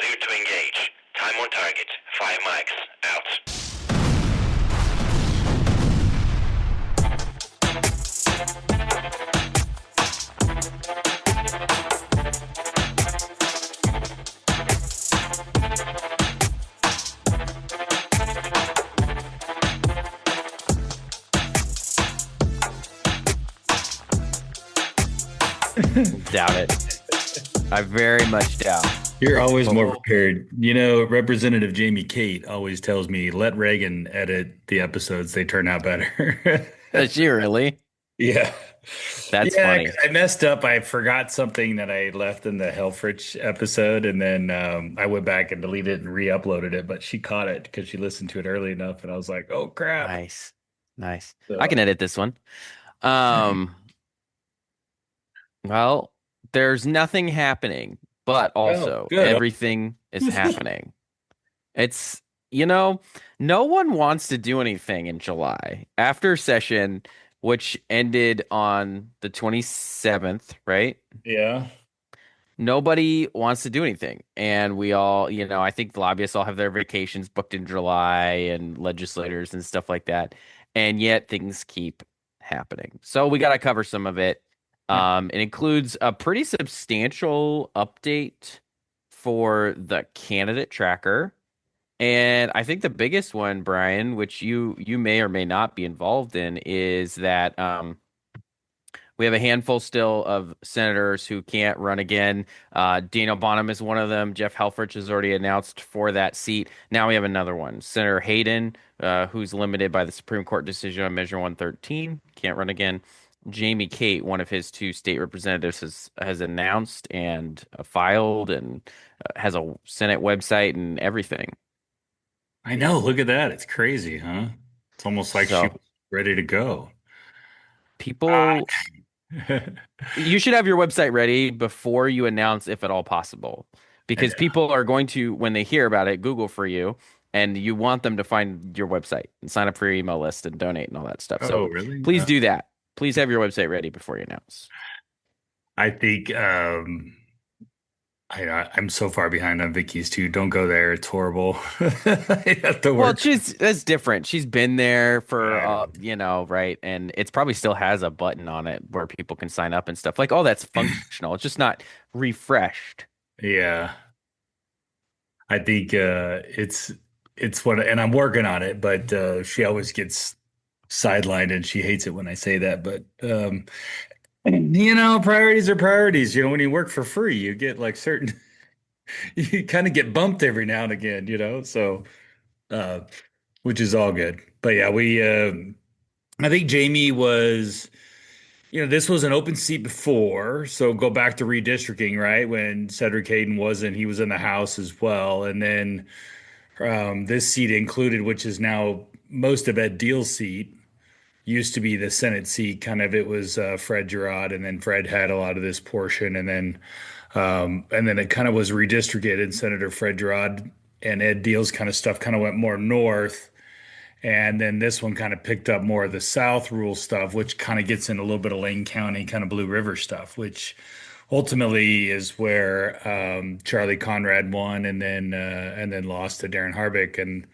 Clear to engage. Time on target. 5 mics. Out. Doubt it. I very much doubt. You're always more prepared. You know, Representative Jamie Kate always tells me, let Reagan edit the episodes. They turn out better. Does she really? Yeah. That's Yeah, 'cause funny. I messed up. I forgot something that I left in the Helfrich episode, and then I went back and deleted it and re-uploaded it, but she caught it because she listened to it early enough, and I was like, oh crap. Nice. Nice. I can So, edit this one. Um, well, there's nothing happening, but well, also good. everything is happening. It's, you know, no one wants to do anything in July after session, which ended on the 27th, right? Yeah. Nobody wants to do anything. And we all, I think the lobbyists all have their vacations booked in July and legislators and stuff like that. And yet things keep happening. So we got to cover some of it. It includes a pretty substantial update for the candidate tracker. And I think the biggest one, Brian, which you may or may not be involved in, is that we have a handful still of senators who can't run again. Daniel Bonham is one of them. Jeff Helfrich has already announced for that seat. Now we have another one, Senator Hayden, who's limited by the Supreme Court decision on Measure 113, can't run again. Jamie Kate, one of his two state representatives, has announced and filed and has a Senate website and everything. I know. Look at that. It's crazy, huh? It's almost like she So was ready to go. Ah. people You should have your website ready before you announce, if at all possible, I because people are going to, when they hear about it, Google for you, and you want them to find your website and sign up for your email list and donate and all that stuff. Oh, So really? please do that. Please have your website ready before you announce. I think I'm so far behind on Vicky's too. Don't go there. It's horrible. I have to Well, work. she's that's different. She's been there for, I know. right, and it's probably still has a button on it where people can sign up and stuff. Like, oh, that's functional. It's just not refreshed. Yeah. I think it's what, and I'm working on it, but she always gets sidelined and she hates it when I say that. But priorities are priorities. When you work for free, you get like certain you kind of get bumped every now and again, so uh which is all good. But yeah, we I think Jamie was, this was an open seat before, so go back to redistricting, right? When Cedric Hayden wasn't, he was in the House as well. And then this seat included, which is now most of Ed Deal's seat, used to be the Senate seat. Kind of, it was Fred Gerard, and then Fred had a lot of this portion, and then it kind of was redistricted, and Senator Fred Gerard and Ed Deal's kind of stuff kind of went more north. And then this one kind of picked up more of the South rule stuff, which kind of gets in a little bit of Lane County, kind of Blue River stuff, which ultimately is where Charlie Conrad won, and then lost to Darren Harbick. And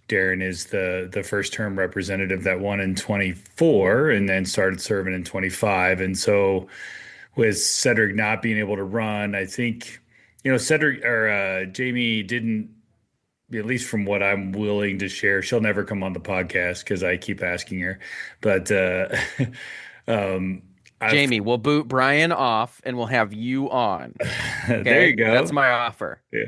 Darren is the first term representative that won in 24 and then started serving in 25. And so with Cedric not being able to run, I think, Cedric or Jamie didn't, at least from what I'm willing to share. She'll never come on the podcast because I keep asking her. But um, I've Jamie, we'll boot Brian off and we'll have you on. there you Okay, go. that's my offer. Yeah.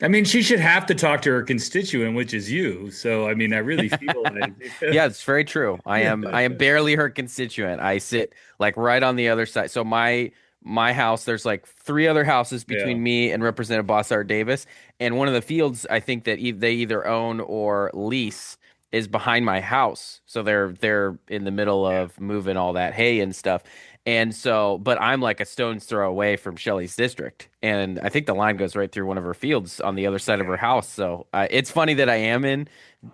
I mean, she should have to talk to her constituent, which is you. So, I mean, I really feel like, Yeah, it's very true. I am barely her constituent. I sit like right on the other side. So my house, there's like three other houses yeah, between me and Representative Bossart Davis, and one of the fields I think that they either own or lease is behind my house. So they're in the middle yeah. of moving all that hay and stuff. And so, but I'm like a stone's throw away from Shelley's district, and I think the line goes right through one of her fields on the other side of her house. So it's funny that I am in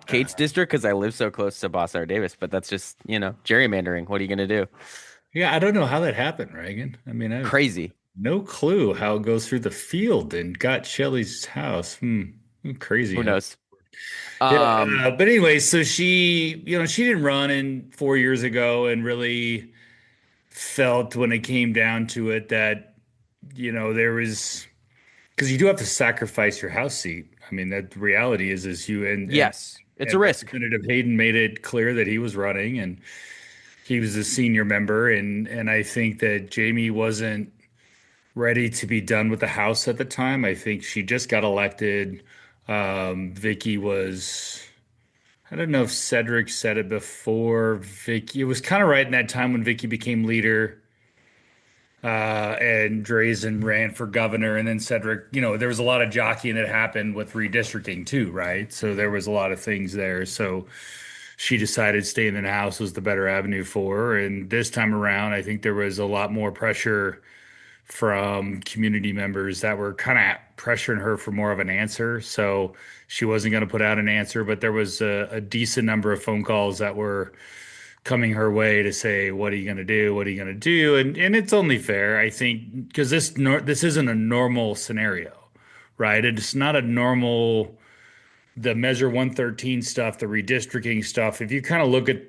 Kate's district because I live so close to Boss R. Davis, but that's just, gerrymandering. What are you going to do? Yeah, I don't know how that happened, Reagan. I mean, Crazy. No clue how it goes through the field and got Shelley's house. Crazy, Who huh? knows? Yeah, Um, but anyway, so she didn't run in 4 years ago and really felt when it came down to it that, there was because you do have to sacrifice your House seat. I mean, that the reality is you yes, it's a and risk. Representative Hayden made it clear that he was running and he was a senior member and I think that Jamie wasn't ready to be done with the House at the time. I think she just got elected. Vicky was. I don't know if Cedric said it before Vicky. It was kind of right in that time when Vicky became leader, and Drazen ran for governor, and then Cedric. There was a lot of jockeying that happened with redistricting too, right? So there was a lot of things there. So she decided staying in the House was the better avenue for her. And this time around, I think there was a lot more pressure from community members that were kind of pressuring her for more of an answer. So she wasn't going to put out an answer, but there was a decent number of phone calls that were coming her way to say, "What are you going to do? What are you going to do?" And it's only fair, I think, because this isn't a normal scenario, right? It's not a normal the Measure 113 stuff, the redistricting stuff. If you kind of look at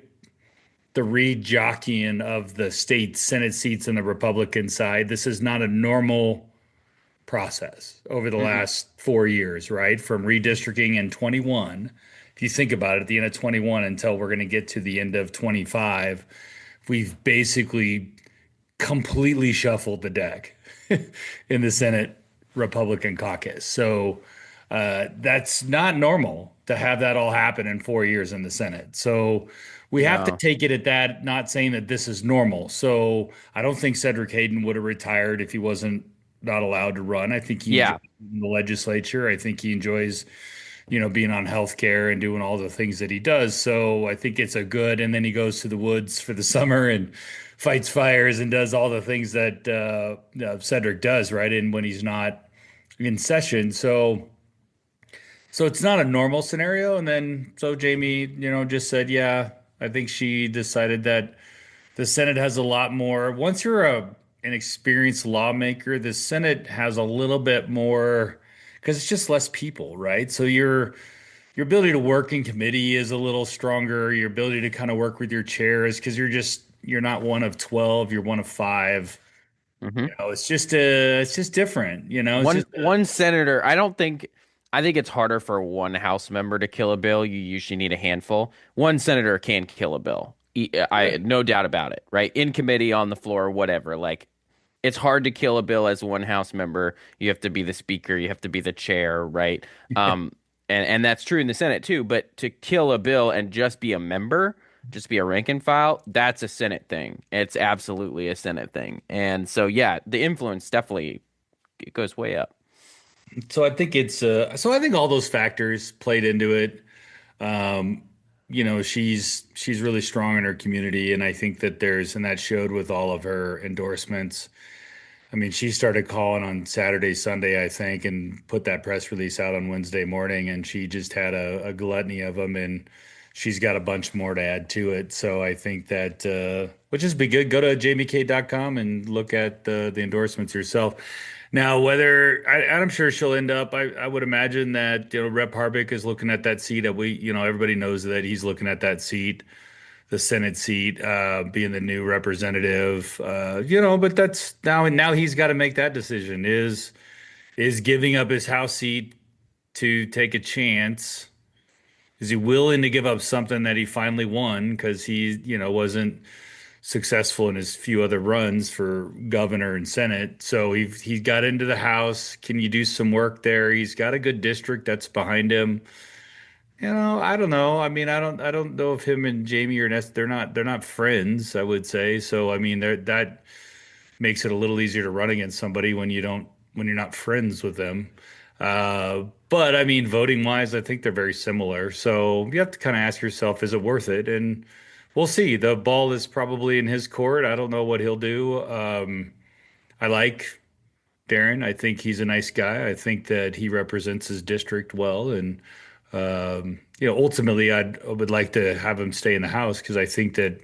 the rejockeying of the state Senate seats on the Republican side, this is not a normal process over the Mm-mm. last 4 years, right? From redistricting in 21. If you think about it, at the end of 21 until we're going to get to the end of 25, we've basically completely shuffled the deck in the Senate Republican caucus. So that's not normal to have that all happen in 4 years in the Senate. So we have to No. take it at that, not saying that this is normal. So I don't think Cedric Hayden would have retired if he wasn't not allowed to run. I think he Yeah. enjoys the legislature. I think he enjoys being on healthcare and doing all the things that he does. So I think it's a good, and then he goes to the woods for the summer and fights fires and does all the things that Cedric does, right? And when he's not in session. So it's not a normal scenario. And then so Jamie, just said, yeah, I think she decided that the Senate has a lot more. Once you're an experienced lawmaker, the Senate has a little bit more because it's just less people, right? So your ability to work in committee is a little stronger. Your ability to kind of work with your chairs because you're not one of 12, you're one of five. Hmm. It's just different. It's One just one senator, I think it's harder for one House member to kill a bill. You usually need a handful. One senator can kill a bill. I right. no doubt about it, right? In committee, on the floor, whatever. Like it's hard to kill a bill as one House member. You have to be the speaker, you have to be the chair, right? Um, and that's true in the Senate too. But to kill a bill and just be a member, just be a rank and file, that's a Senate thing. It's absolutely a Senate thing. And so yeah, the influence definitely it goes way up. So I think all those factors played into it. Um, she's really strong in her community, and I think and that showed with all of her endorsements. I mean, she started calling on Saturday, Sunday, I think, and put that press release out on Wednesday morning, and she just had a gluttony of them, and she's got a bunch more to add to it. So I think that which is be good. Go to jmk.com and look at the endorsements yourself. Now, I'm sure she'll end up. I would imagine that Rep Harvick is looking at that seat. That everybody knows that he's looking at that seat, the Senate seat, being the new representative. But that's now he's got to make that decision. Is giving up his House seat to take a chance? Is he willing to give up something that he finally won because he, wasn't successful in his few other runs for governor and Senate? So he got into the House. Can you do some work there? He's got a good district that's behind him. I don't know. I mean, I don't know if him and Jamie are they're not friends, I would say. So I mean, that makes it a little easier to run against somebody when you're not friends with them. But I mean, voting wise, I think they're very similar. So you have to kind of ask yourself, is it worth it? And we'll see. The ball is probably in his court. I don't know what he'll do. I like Darren. I think he's a nice guy. I think that he represents his district well. And ultimately, I would like to have him stay in the House because I think that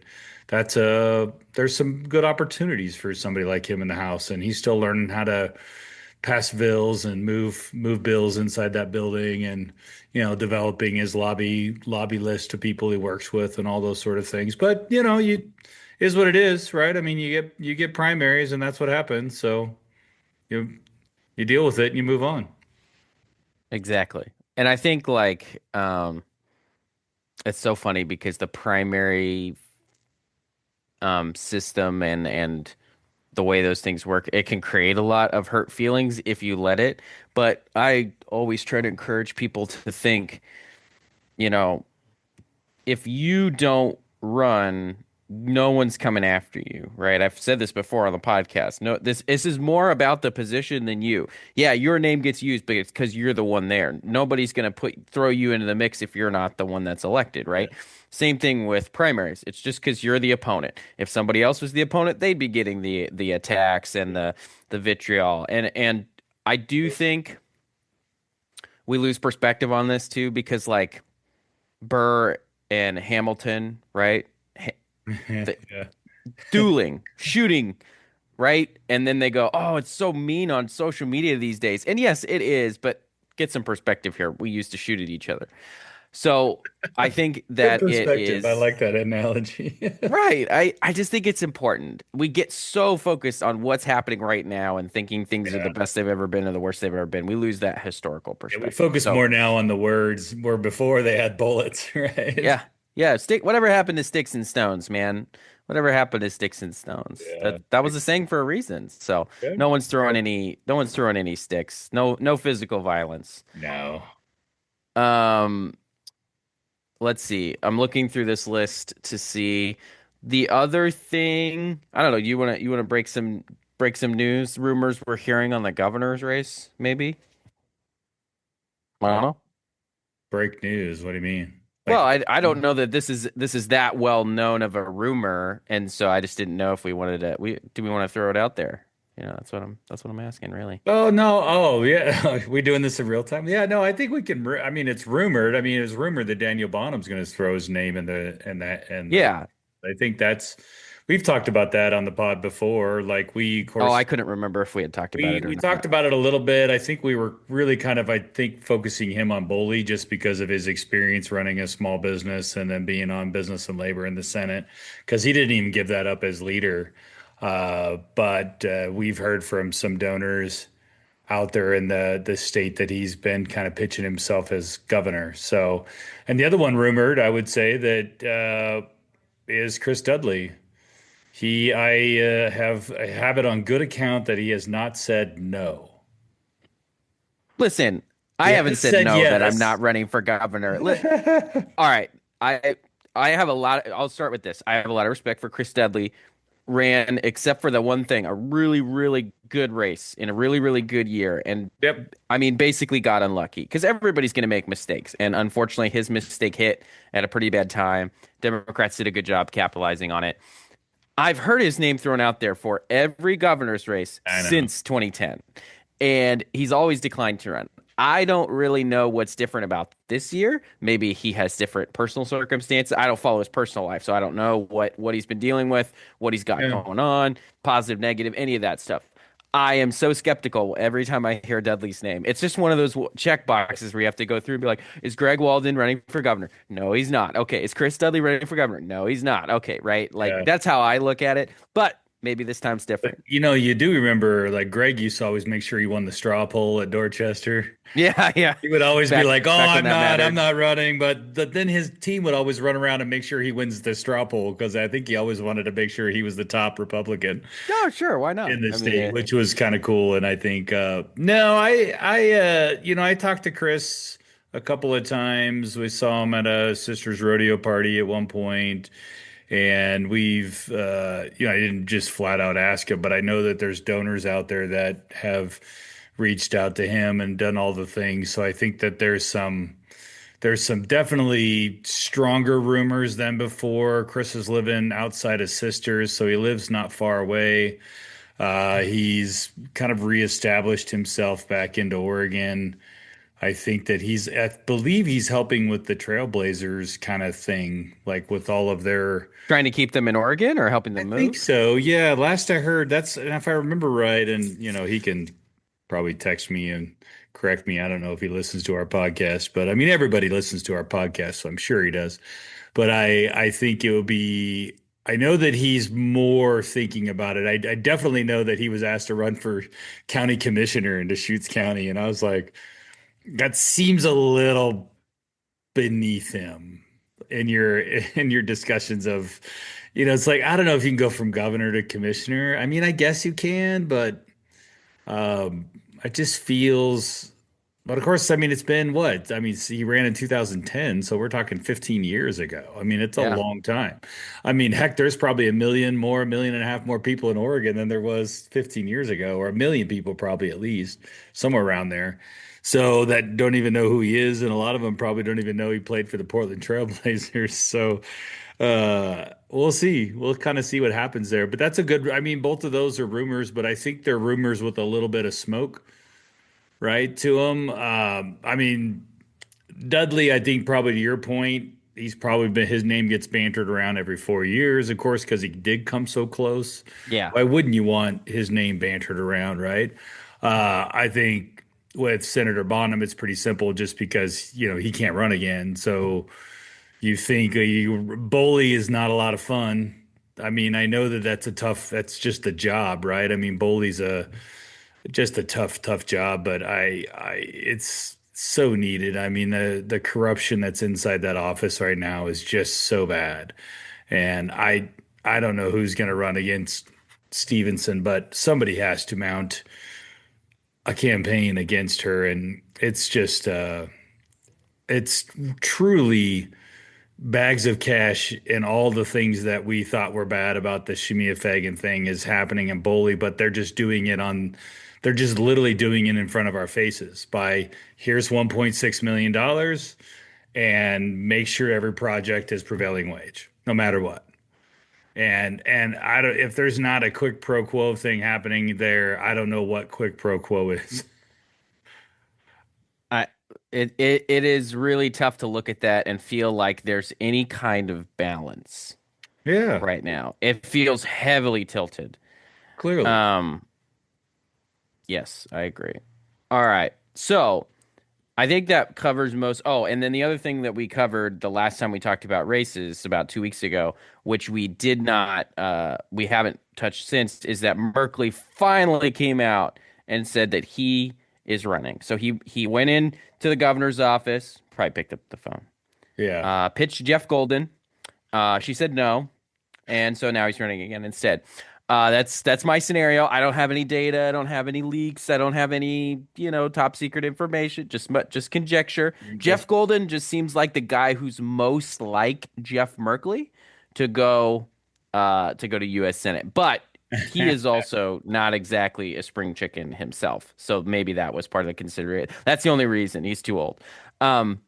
that's there's some good opportunities for somebody like him in the House, and he's still learning how to pass bills and move bills inside that building, and developing his lobby list to people he works with and all those sort of things. But you is what it is, right? I mean, you get primaries, and that's what happens. So you you deal with it and you move on. Exactly. And I think like it's so funny because the primary system and the way those things work, it can create a lot of hurt feelings if you let it. But I always try to encourage people to think, you know, if you don't run, no one's coming after you, right? I've said this before on the podcast. No, this is more about the position than you. Yeah, your name gets used, but it's because you're the one there. Nobody's gonna throw you into the mix if you're not the one that's elected, Yeah. right? Same thing with primaries. It's just because you're the opponent. If somebody else was the opponent, they'd be getting the attacks and the vitriol. And I do think we lose perspective on this too, because like Burr and Hamilton, right? The Yeah. dueling, shooting, right? And then they go, "Oh, it's so mean on social media these days." And yes, it is, but get some perspective here. We used to shoot at each other. So I think Good that it perspective. I is like that analogy. right. I just think it's important. We get so focused on what's happening right now and thinking things are the Yeah. best they've ever been or the worst they've ever been. We lose that historical Yeah, we perspective. focus So more now on the words, where before they had bullets, right? yeah. Yeah. Whatever happened to sticks and stones, man. Whatever happened to sticks and stones. Yeah. That was a saying for a reason. So Yeah. no one's throwing any sticks. No physical violence. No. Um, let's see. I'm looking through this list to see the other thing. I don't know. You wanna break some news rumors we're hearing on the governor's race, maybe? I don't know. Break news. What do you mean? Well, Like, I don't know that this is that well known of a rumor, and so I just didn't know if we wanted to we want to throw it out there. That's what I'm asking, really. oh no, oh yeah, we doing this in real time? Yeah, no, I think we can. I mean, it's rumored. I mean, it's rumored that Daniel Bonham's going to throw his name in the. Yeah. I think that's. We've talked about that on the pod before. Like we, of Oh, course, I couldn't remember if we had talked about We it or we not. talked about it a little bit. I think we were really kind of, I think, focusing him on Boley just because of his experience running a small business and then being on Business and Labor in the Senate, because he didn't even give that up as leader. But we've heard from some donors out there in the state that he's been kind of pitching himself as governor. So, and the other one rumored, I would say that is Chris Dudley. I have it on good account that he has not said no. Listen, I He haven't has said said no that I'm yes. not running for governor. All right. I have a lot I'll start with this. I have a lot of respect for Chris Dudley. Ran, except for the one thing, a really, really good race in a really, really good year. And Yep. I mean, basically got unlucky because everybody's going to make mistakes. And unfortunately, his mistake hit at a pretty bad time. Democrats did a good job capitalizing on it. I've heard his name thrown out there for every governor's race I know. since 2010, and he's always declined to run. I don't really know what's different about this year. Maybe he has different personal circumstances. I don't follow his personal life, so I don't know what he's been dealing with, what he's got Yeah. going on, positive, negative, any of that stuff. I am so skeptical every time I hear Dudley's name. It's just one of those check boxes where you have to go through and be like, is Greg Walden running for governor? No, he's not. Okay. Is Chris Dudley running for governor? No, he's not. Okay. Right. Like Yeah. that's how I look at it. But maybe this time's But different. you do remember like Greg used to always make sure he won the straw poll at Dorchester. Yeah. Yeah. He would always be Back like, "Oh, back when that I'm mattered. not running," but then his team would always run around and make sure he wins the straw poll because I think he always wanted to make sure he was the top Republican Oh, sure. Why not? in the I mean, state, which was kind of cool. And I think no, I talked to Chris a couple of times. We saw him at a sister's rodeo party at one point, and we've I didn't just flat out ask him, but I know that there's donors out there that have reached out to him and done all the things. So I think that there's some definitely stronger rumors than before. Chris is living outside of Sisters, so he lives not far away. He's kind of reestablished himself back into Oregon. I think that I believe he's helping with the Trailblazers kind of thing, like with all of their. Trying to keep them in Oregon or helping I them think move? so. Yeah, last I heard, that's, and if I remember right, and he can probably text me and correct me. I don't know if he listens to our podcast, but I mean, everybody listens to our podcast, so I'm sure he does. But I think it would be. I know that he's more thinking about it. I definitely know that he was asked to run for county commissioner in Deschutes County, and I was like, that seems a little beneath him in your discussions of, it's like, I don't know if you can go from governor to commissioner. I mean, I guess you can, but um, it just feels. But of course, I mean, it's been what? I mean, he ran in 2010, so we're talking 15 years ago. I mean, it's a Yeah. long time. I mean, heck, there's probably a million and a half more people in Oregon than there was 15 years ago, or a million people probably at least, somewhere around there. So that don't even know who he is, and a lot of them probably don't even know he played for the Portland Trailblazers. So we'll see. We'll kind of see what happens there. But that's a good. I mean, both of those are rumors, but I think they're rumors with a little bit of smoke, right, to them. I mean, Dudley, I think probably to your point, he's probably been his name gets bantered around every 4 years, of course, because he did come so close. Yeah. Why wouldn't you want his name bantered around, right? I think with Senator Bonham, it's pretty simple, just because he can't run again. So you think Boley is not a lot of fun. I mean, I know that that's just a job, right? I mean, Boley's just a tough job, but it's so needed. I mean, the corruption that's inside that office right now is just so bad. And I don't know who's going to run against Stevenson, but somebody has to mount a campaign against her, and it's truly bags of cash, and all the things that we thought were bad about the Shemia Fagan thing is happening in Boley, but they're just literally doing it in front of our faces by, here's $1.6 million dollars, and make sure every project is prevailing wage, no matter what. And I don't, if there's not a quid pro quo thing happening there, I don't know what quid pro quo is. I it is really tough to look at that and feel like there's any kind of balance Yeah, right now. It feels heavily tilted. clearly. Um, yes, I agree. All right. So I think that covers most. Oh, and then the other thing that we covered the last time we talked about races about 2 weeks ago, which we did not, we haven't touched since, is that Merkley finally came out and said that he is running. So he went in to the governor's office, probably picked up the phone, Yeah. pitched Jeff Golden. She said no, and so now he's running again instead. That's my scenario. I don't have any data. I don't have any leaks. I don't have any, top secret information. Just conjecture. Just Jeff Golden just seems like the guy who's most like Jeff Merkley to go to U.S. Senate, but he is also not exactly a spring chicken himself. So maybe that was part of the consideration. That's the only reason. He's too old. Um,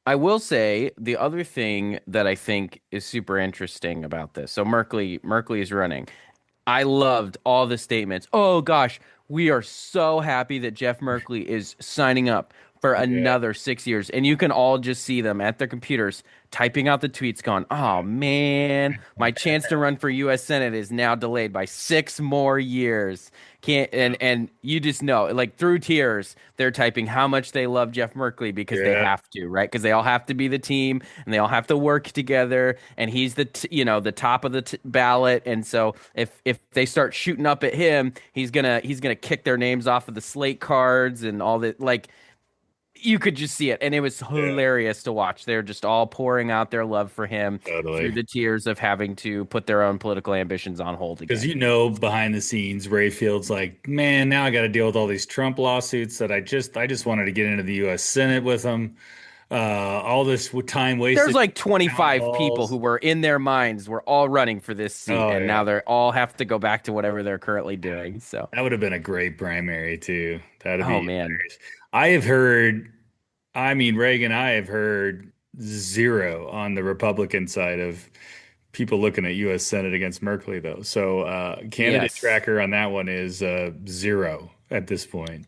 I will say the other thing that I think is super interesting about this. So Merkley is running. I loved all the statements. Oh gosh, we are so happy that Jeff Merkley is signing up for yeah. another 6 years. And you can all just see them at their computers typing out the tweets going, oh man, my chance to run for US Senate is now delayed by 6 more years. Can't and you just know, like through tears, they're typing how much they love Jeff Merkley because they Yeah. have to, right? Because they all have to be the team and they all have to work together. And he's the top of the ballot. And so if they start shooting up at him, he's gonna kick their names off of the slate cards and all that. Like you could just see it, and it was Yeah. hilarious to watch. They're just all pouring out their love for him through Totally. the tears of having to put their own political ambitions on hold Because again. behind the scenes, Ray Field's like, man, now I got to deal with all these Trump lawsuits that I just wanted to get into the U.S. Senate with him. All this time There's wasted like town 25 people who halls. were in their minds were all running for this seat, Oh and now yeah, they're all have to go back to whatever they're currently doing. So, that would have been a great primary too. That'd oh be man, hilarious. I have heard, I mean, Reagan, I have heard zero on the Republican side of people looking at U.S. Senate against Merkley, though. So candidate yes. tracker on that one is zero at this point.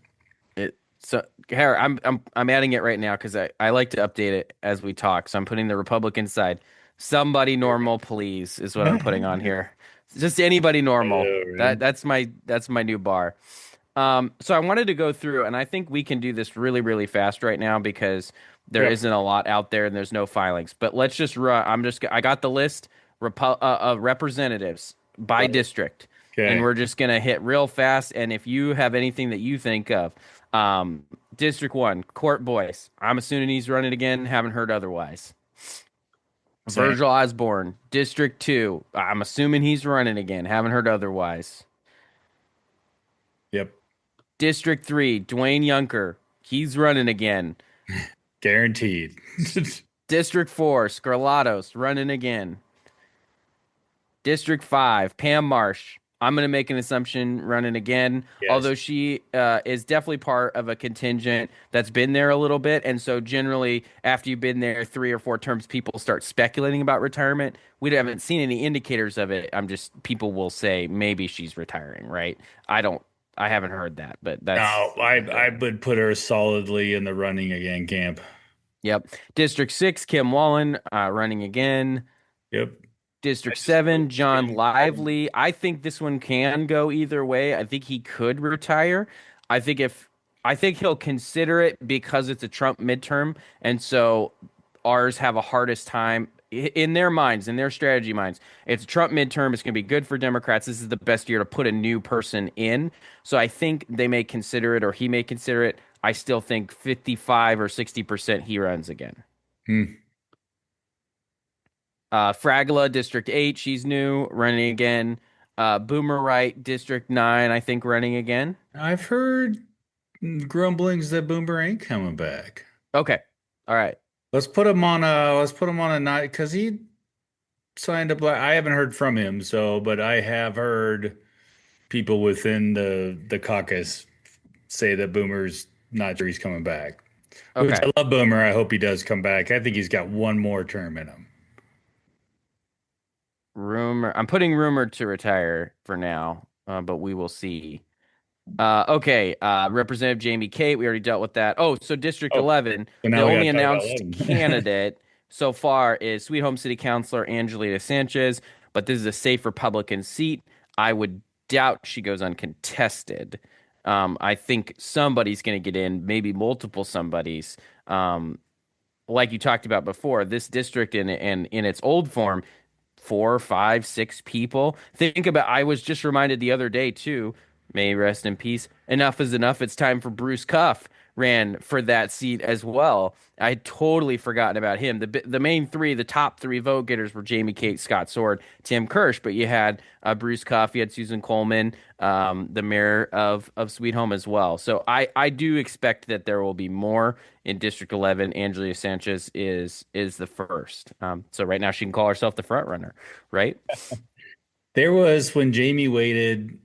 So, Harry, I'm adding it right now because I like to update it as we talk. So I'm putting the Republican side. Somebody normal, please, is what I'm putting on here. Just anybody normal. Oh, man. That's my new bar. So I wanted to go through, and I think we can do this really, really fast right now because there Yep. isn't a lot out there and there's no filings. But let's just run. I got the list of representatives by district, and Okay. we're just gonna hit real fast. And if you have anything that you think of, um, District 1, Court Boyce. I'm assuming he's running again. Haven't heard otherwise. Same. Virgil Osborne, District 2. I'm assuming he's running again. Haven't heard otherwise. Yep. District 3, Dwayne Yunker. He's running again. Guaranteed. District 4, Scarlatos, running again. District 5, Pam Marsh. I'm going to make an assumption running again, Yes. although she is definitely part of a contingent that's been there a little bit. And so, generally, after you've been there 3 or 4 terms, people start speculating about retirement. We haven't seen any indicators of it. People will say maybe she's retiring, right? I haven't heard that, but No, that's I would put her solidly in the running again camp. yep. District 6, Kim Wallen, running again. Yep. I District just 7, John Kim Wallen. Lively. I think this one can go either way. I think he could retire. I think if I think he'll consider it because it's a Trump midterm, and so ours have a hardest time in their minds, in their strategy minds. It's a Trump midterm. It's going to be good for Democrats. This is the best year to put a new person in. So I think they may consider it, or he may consider it. I still think 55 or 60% he runs again. Hmm. Fragala, District 8, she's new, running again. Boomer Wright, District 9, I think running again. I've heard grumblings that Boomer ain't coming back. Okay. All right. Let's put him on a night because he signed up. I haven't heard from him, so but I have heard people within the caucus say that Boomer's not sure he's coming back. Which Okay. I love Boomer. I hope he does come back. I think he's got one more term in him. Rumor. I'm putting rumor to retire for now, but we will see. Okay. Representative Jamie Kate, we already dealt with that. Oh, so District Oh, 11, so the now we got only to talk about announced 11. candidate so far is Sweet Home City Councilor Angelina Sanchez, but this is a safe Republican seat. I would doubt she goes uncontested. I think somebody's going to get in, maybe multiple somebodies. Um, like you talked about before, this district in its old form 4, 5, 6 people. Think about, I was just reminded the other day too, may he rest in peace. Enough is enough. It's time for Bruce Cuff ran for that seat as well. I had totally forgotten about him. The main three, the top three vote getters were Jamie Kate, Scott Sword, Tim Kirsch, but you had Bruce Cuff, you had Susan Coleman, the mayor of Sweet Home as well. So I do expect that there will be more in District 11. Angelia Sanchez is the first. So right now she can call herself the front runner, right? There was when Jamie waited,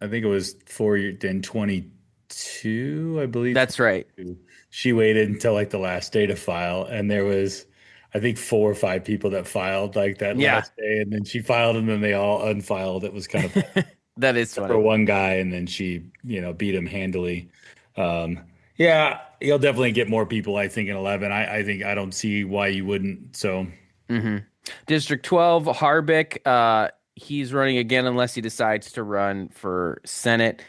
I think it was 4 years in 22, I believe. That's right. 22. She waited until like the last day to file, and there was, I think, 4 or 5 people that filed like that Yeah, last day, and then she filed, and then they all unfiled. It was kind of that is for funny. one guy, and then she, beat him handily. Um, yeah, you'll definitely get more people, I think, in 11. I think I don't see why you wouldn't. So, hmm District 12, Harbeck. He's running again unless he decides to run for Senate.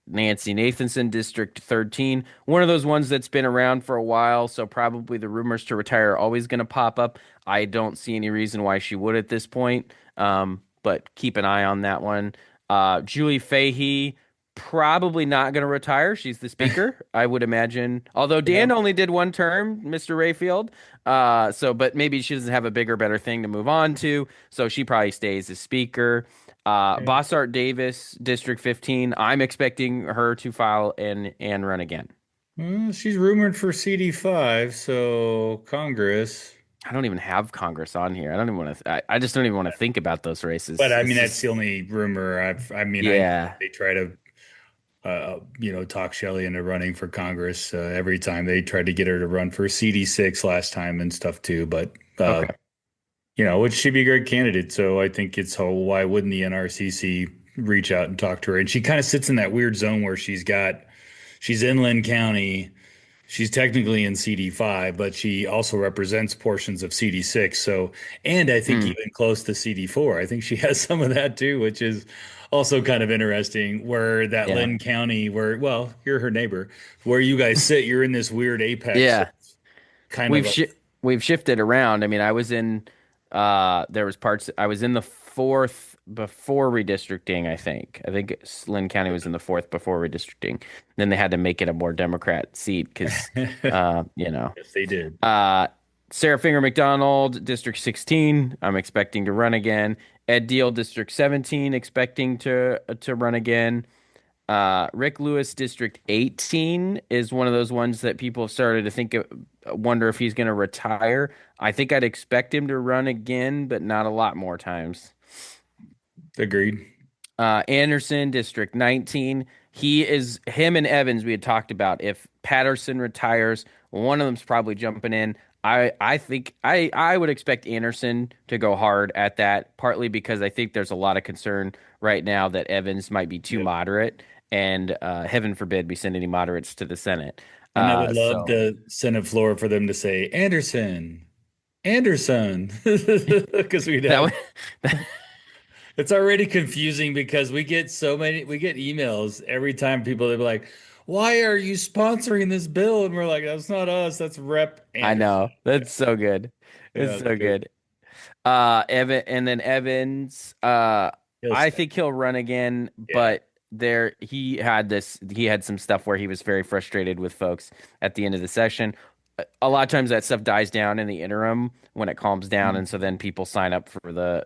Nancy Nathanson, District 13. One of those ones that's been around for a while, so probably the rumors to retire are always going to pop up. I don't see any reason why she would at this point, but keep an eye on that one. Julie Fahey, probably not going to retire. She's the speaker, I would imagine. Although yeah. Dan only did one term, Mr. Rayfield. But maybe she doesn't have a bigger, better thing to move on to. So she probably stays as speaker. Bossart Davis, District 15. I'm expecting her to file and run again. Well, she's rumored for CD5, so Congress. I don't even have Congress on here. I don't even want to. I just don't even want to think about those But races. I mean, It's that's just the only rumor I know yeah. they try to, talk Shelley into running for Congress every time. They tried to get her to run for CD6 last time and stuff too. But, Okay. which she'd be a great candidate. So I think it's, why wouldn't the NRCC reach out and talk to her? And she kind of sits in that weird zone where she's got she's in Lynn County. She's technically in CD5, but she also represents portions of CD6. So, and I think Mm, even close to CD4. I think she has some of that too, which is also kind of interesting. Where that yeah. Lynn County, where, well, you're her neighbor, where you guys sit, you're in this weird apex, Yeah. kind of We've a, shi we've shifted around. I mean, I was in there was parts I was in the fourth before redistricting, I think. I think Lynn County was in the fourth before redistricting. Then they had to make it a more Democrat seat because yes, you know. they did. Uh Sarah Finger McDonald, District 16, I'm expecting to run again. Ed Deal, District 17, expecting to run again. Rick Lewis, District 18 is one of those ones that people have started to wonder if he's going to retire. I think I'd expect him to run again, but not a lot more times. Agreed. Anderson, District 19. Him and Evans, we had talked about. If Patterson retires, one of them's probably jumping in. I think I would expect Anderson to go hard at that, partly because I think there's a lot of concern right now that Evans might be too Yep. moderate, and heaven forbid we send any moderates to the Senate. And I would love So the Senate floor for them to say Anderson, Anderson, because we'd that have. would It's already confusing because we get emails every time people they're like, "Why are you sponsoring this bill?" And we're like, "That's not us. That's Rep I Anderson." know that's so good. Yeah, It's it's so good. good. Evan, and then Evans, He'll I stay. think he'll run again, Yeah, but he had some stuff where he was very frustrated with folks at the end of the session. A lot of times that stuff dies down in the interim when it calms down, and so then people sign up for the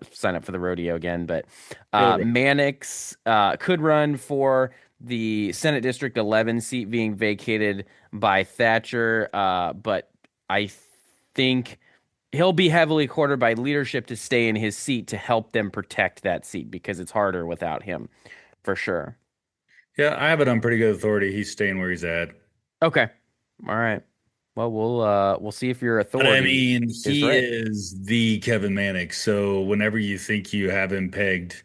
rodeo again. But he'll run. Mannix could run for the Senate District 11 seat being vacated by Thatcher, but I think he'll be heavily courted by leadership to stay in his seat to help them protect that seat because it's harder without him, for sure. Yeah, I have it on pretty good authority. He's staying where he's at. Okay. All right. Well, we'll see if your But I authority mean, is he right. is the Kevin Mannix. So whenever you think you have him pegged,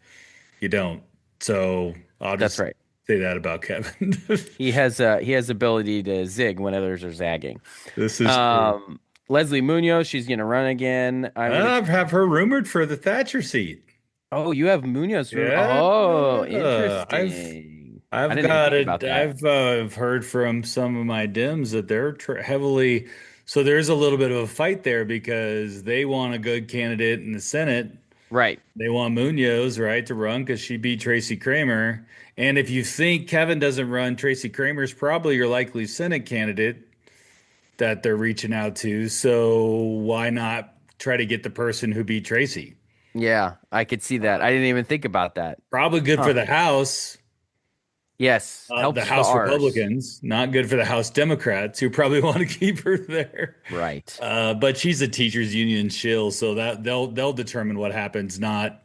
you don't. So I'll That's just right. say that about Kevin. He has ability to zig when others are zagging. This is true. Um, Leslie Munoz, she's gonna run again. I would. I have her rumored for the Thatcher seat. Oh, you have Munoz room. Yeah, Oh, I've interesting. I I've didn't even got think it. about that. I've heard from some of my Dems that they're tr heavily. So there's a little bit of a fight there because they want a good candidate in the Senate. Right. They want Munoz, right, to run because she beat Tracy Kramer. And if you think Kevin doesn't run, Tracy Kramer's probably your likely Senate candidate that they're reaching out to. So why not try to get the person who beat Tracy? Yeah, I could see that. I didn't even think about that. Probably good for Huh. the House. Yes, The helps the House R's. Republicans, not good for the House Democrats who probably want to keep her there. Right. But she's a teachers union shill, so that they'll determine what happens, not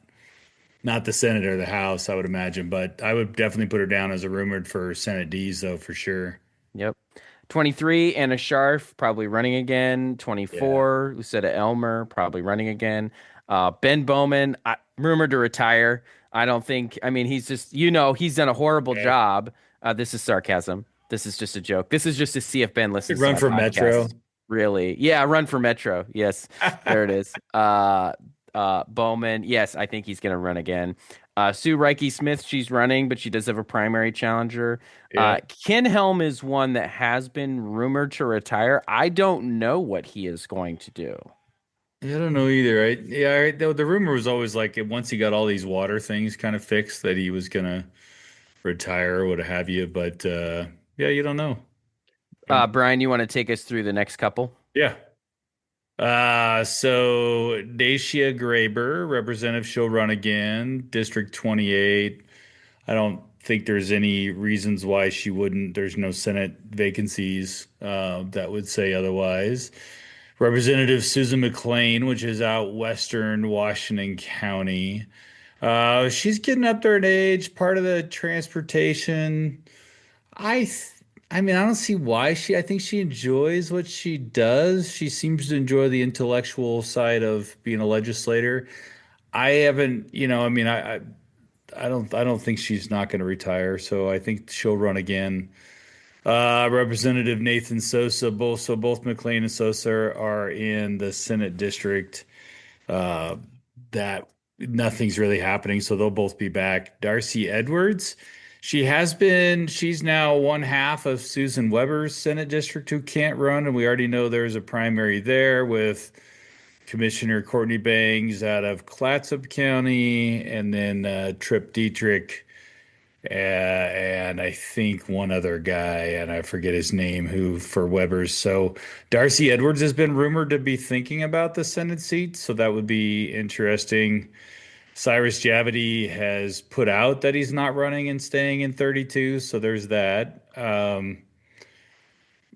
the Senate or the House, I would imagine. But I would definitely put her down as a rumored for Senate D's though, for sure. Yep. 23, Anna Scharf, probably running again. Yeah. 24, Lucetta Elmer, probably running again. Ben Bowman, rumored to retire. I don't think, I mean, he's just, he's done a horrible Yeah. job. This is sarcasm. This is just a joke. This is just to see if Ben Could listens to run my for Metro. podcast. Really. Yeah, run for Metro. Yes, there it is. Bowman, yes, I think he's going to run again. Sue Reike Smith, she's running, but she does have a primary challenger. Yeah. Ken Helm is one that has been rumored to retire. I don't know what he is going to do. Yeah, I don't know either. The rumor was always like once he got all these water things kind of fixed that he was gonna retire or what have you. But yeah, you don't know. Brian, you want to take us through the next couple? Yeah. So Dacia Graber, representative, she'll run again, District 28. I don't think there's any reasons why she wouldn't. There's no Senate vacancies that would say otherwise. Representative Susan McLean, which is out Western Washington County. She's getting up there in age, part of the transportation. I th I mean, I don't see why I think she enjoys what she does. She seems to enjoy the intellectual side of being a legislator. I haven't, I mean, I don't think she's not going to retire, so I think she'll run again. Representative Nathan Sosa, both McLean and Sosa are in the Senate district. Uh, that nothing's really happening, so they'll both be back. Darcy Edwards, she's now one half of Susan Weber's Senate district who can't run, and we already know there's a primary there with Commissioner Courtney Bangs out of Clatsop County, and then Trip Dietrich, and I think one other guy, and I forget his name, who for Weber's. So Darcy Edwards has been rumored to be thinking about the Senate seat, so that would be interesting. Cyrus Javity has put out that he's not running and staying in 32, so there's that.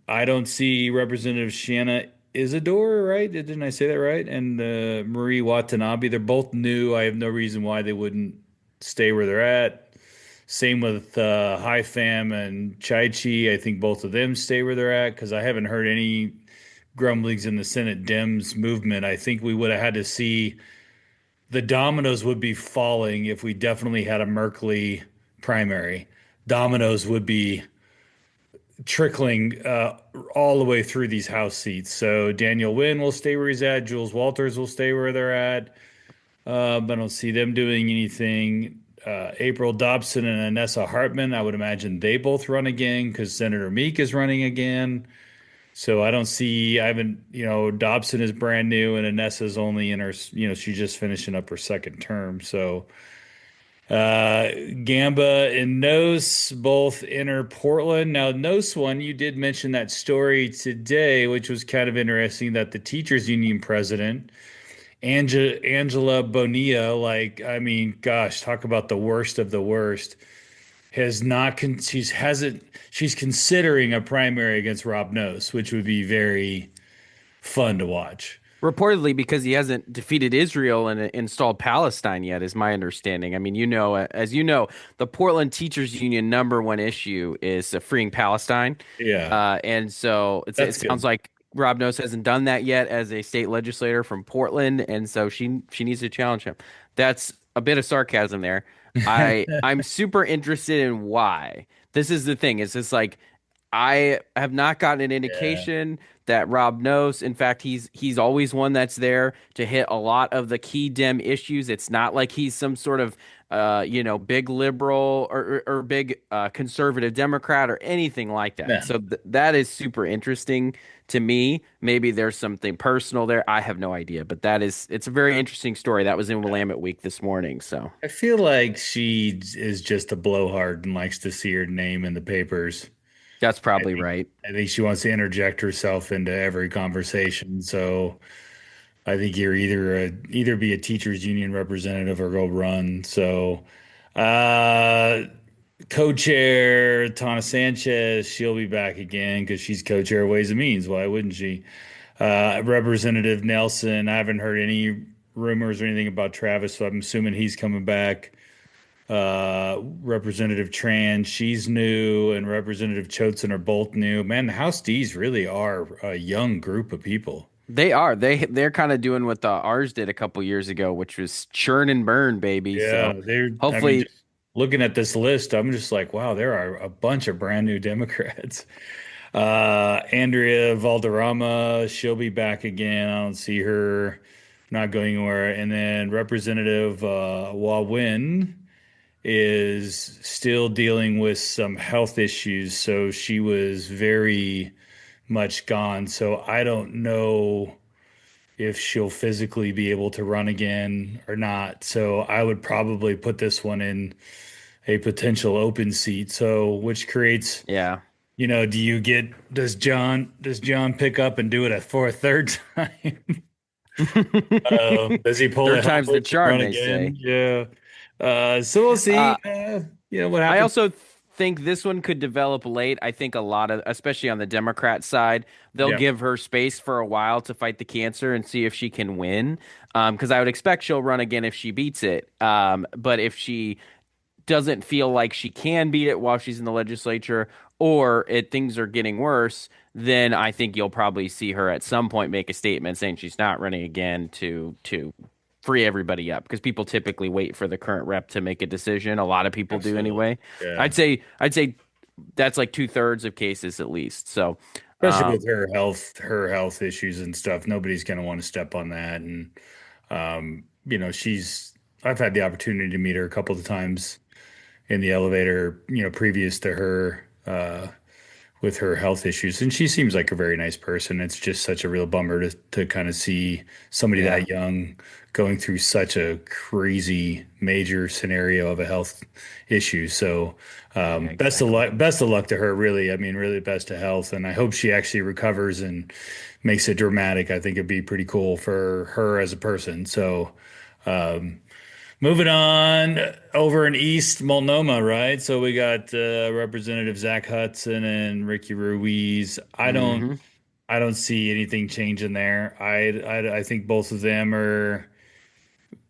I don't see Representative Shanna Isidore, right? Didn't I say that right? And Marie Watanabe. They're both new. I have no reason why they wouldn't stay where they're at. Same with High Fam and Chai Chi. I think both of them stay where they're at because I haven't heard any grumblings in the Senate Dems movement. I think we would have had to see the dominoes would be falling if we definitely had a Merkely primary. Dominoes would be trickling all the way through these House seats. So Daniel Wynn will stay where he's at. Jules Walters will stay where they're at. But I don't see them doing anything. April Dobson and Anessa Hartman, I would imagine they both run again because Senator Meek is running again. So I haven't, Dobson is brand new and Anessa's only in her, she's just finishing up her second term. So Gamba and Nose both enter Portland. Now, Nose one, you did mention that story today, which was kind of interesting that the teachers union president, Angela Bonilla, like, I mean, gosh, talk about the worst of the worst, has not, she's considering a primary against Rob Nose, which would be very fun to watch. Reportedly, because he hasn't defeated Israel and installed Palestine yet, is my understanding. I mean, as you know, the Portland Teachers Union number one issue is freeing Palestine. Yeah, And so it that's sounds good. like Rob Nose hasn't done that yet as a state legislator from Portland, and so she needs to challenge him. That's a bit of sarcasm there. I'm super interested in why. This is the thing. It's just like I have not gotten an Yeah, indication that Rob knows. In fact, he's always one that's there to hit a lot of the key Dem issues. It's not like he's some sort of big liberal or big conservative Democrat or anything like that. no. So that is super interesting to me. Maybe there's something personal there. I have no idea, but it's a very interesting story. That was in Willamette Week this morning. So I feel like she is just a blowhard and likes to see her name in the papers. that's I probably think right. I think she wants to interject herself into every conversation. So I think you're either be a teachers union representative or go run. So uh co-chair Tana Sanchez, she'll be back again because she's co-chair of Ways and Means. Why wouldn't she? Representative Nelson, I haven't heard any rumors or anything about Travis, so I'm assuming he's coming back. Representative Tran, she's new, and Representative Choatson are both new. Man, the House Ds really are a young group of people. They are. They're kind of doing what the ours did a couple years ago, which was churn and burn, baby. Yeah, So I mean, hopefully, just looking at this list, I'm just like, wow, there are a bunch of brand new Democrats. Andrea Valderrama, she'll be back again. I don't see her not going anywhere. And then Representative Wawin is still dealing with some health issues, so she was very much gone. So I don't know if she'll physically be able to run again or not. So I would probably put this one in a potential open seat. So which creates, yeah. does John pick up and do it for a third time? Does he pull a Third time's the Helmrich and charm, run they say. again? Yeah. So we'll see. Uh, What I happens. also think this one could develop late. I think a lot of, especially on the Democrat side, they'll Yeah. give her space for a while to fight the cancer and see if she can win. Because I would expect she'll run again if she beats it. But if she doesn't feel like she can beat it while she's in the legislature or things are getting worse, then I think you'll probably see her at some point make a statement saying she's not running again to free everybody up because people typically wait for the current rep to make a decision. A lot of people do Absolutely. anyway. Yeah. I'd say that's like 2/3 of cases at least. So, Especially um, with her health issues and stuff. Nobody's going to want to step on that. And she's I've had the opportunity to meet her a couple of times in the elevator, previous to her with her health issues. And she seems like a very nice person. It's just such a real bummer to kind of see somebody yeah, that young going through such a crazy major scenario of a health issue. So yeah, exactly. best of luck to her, really. I mean, really best of health. And I hope she actually recovers and makes it dramatic. I think it'd be pretty cool for her as a person. So um, moving on over in East Multnomah, right? So we got Representative Zach Hudson and Ricky Ruiz. Hmm. I don't see anything changing there. I think both of them are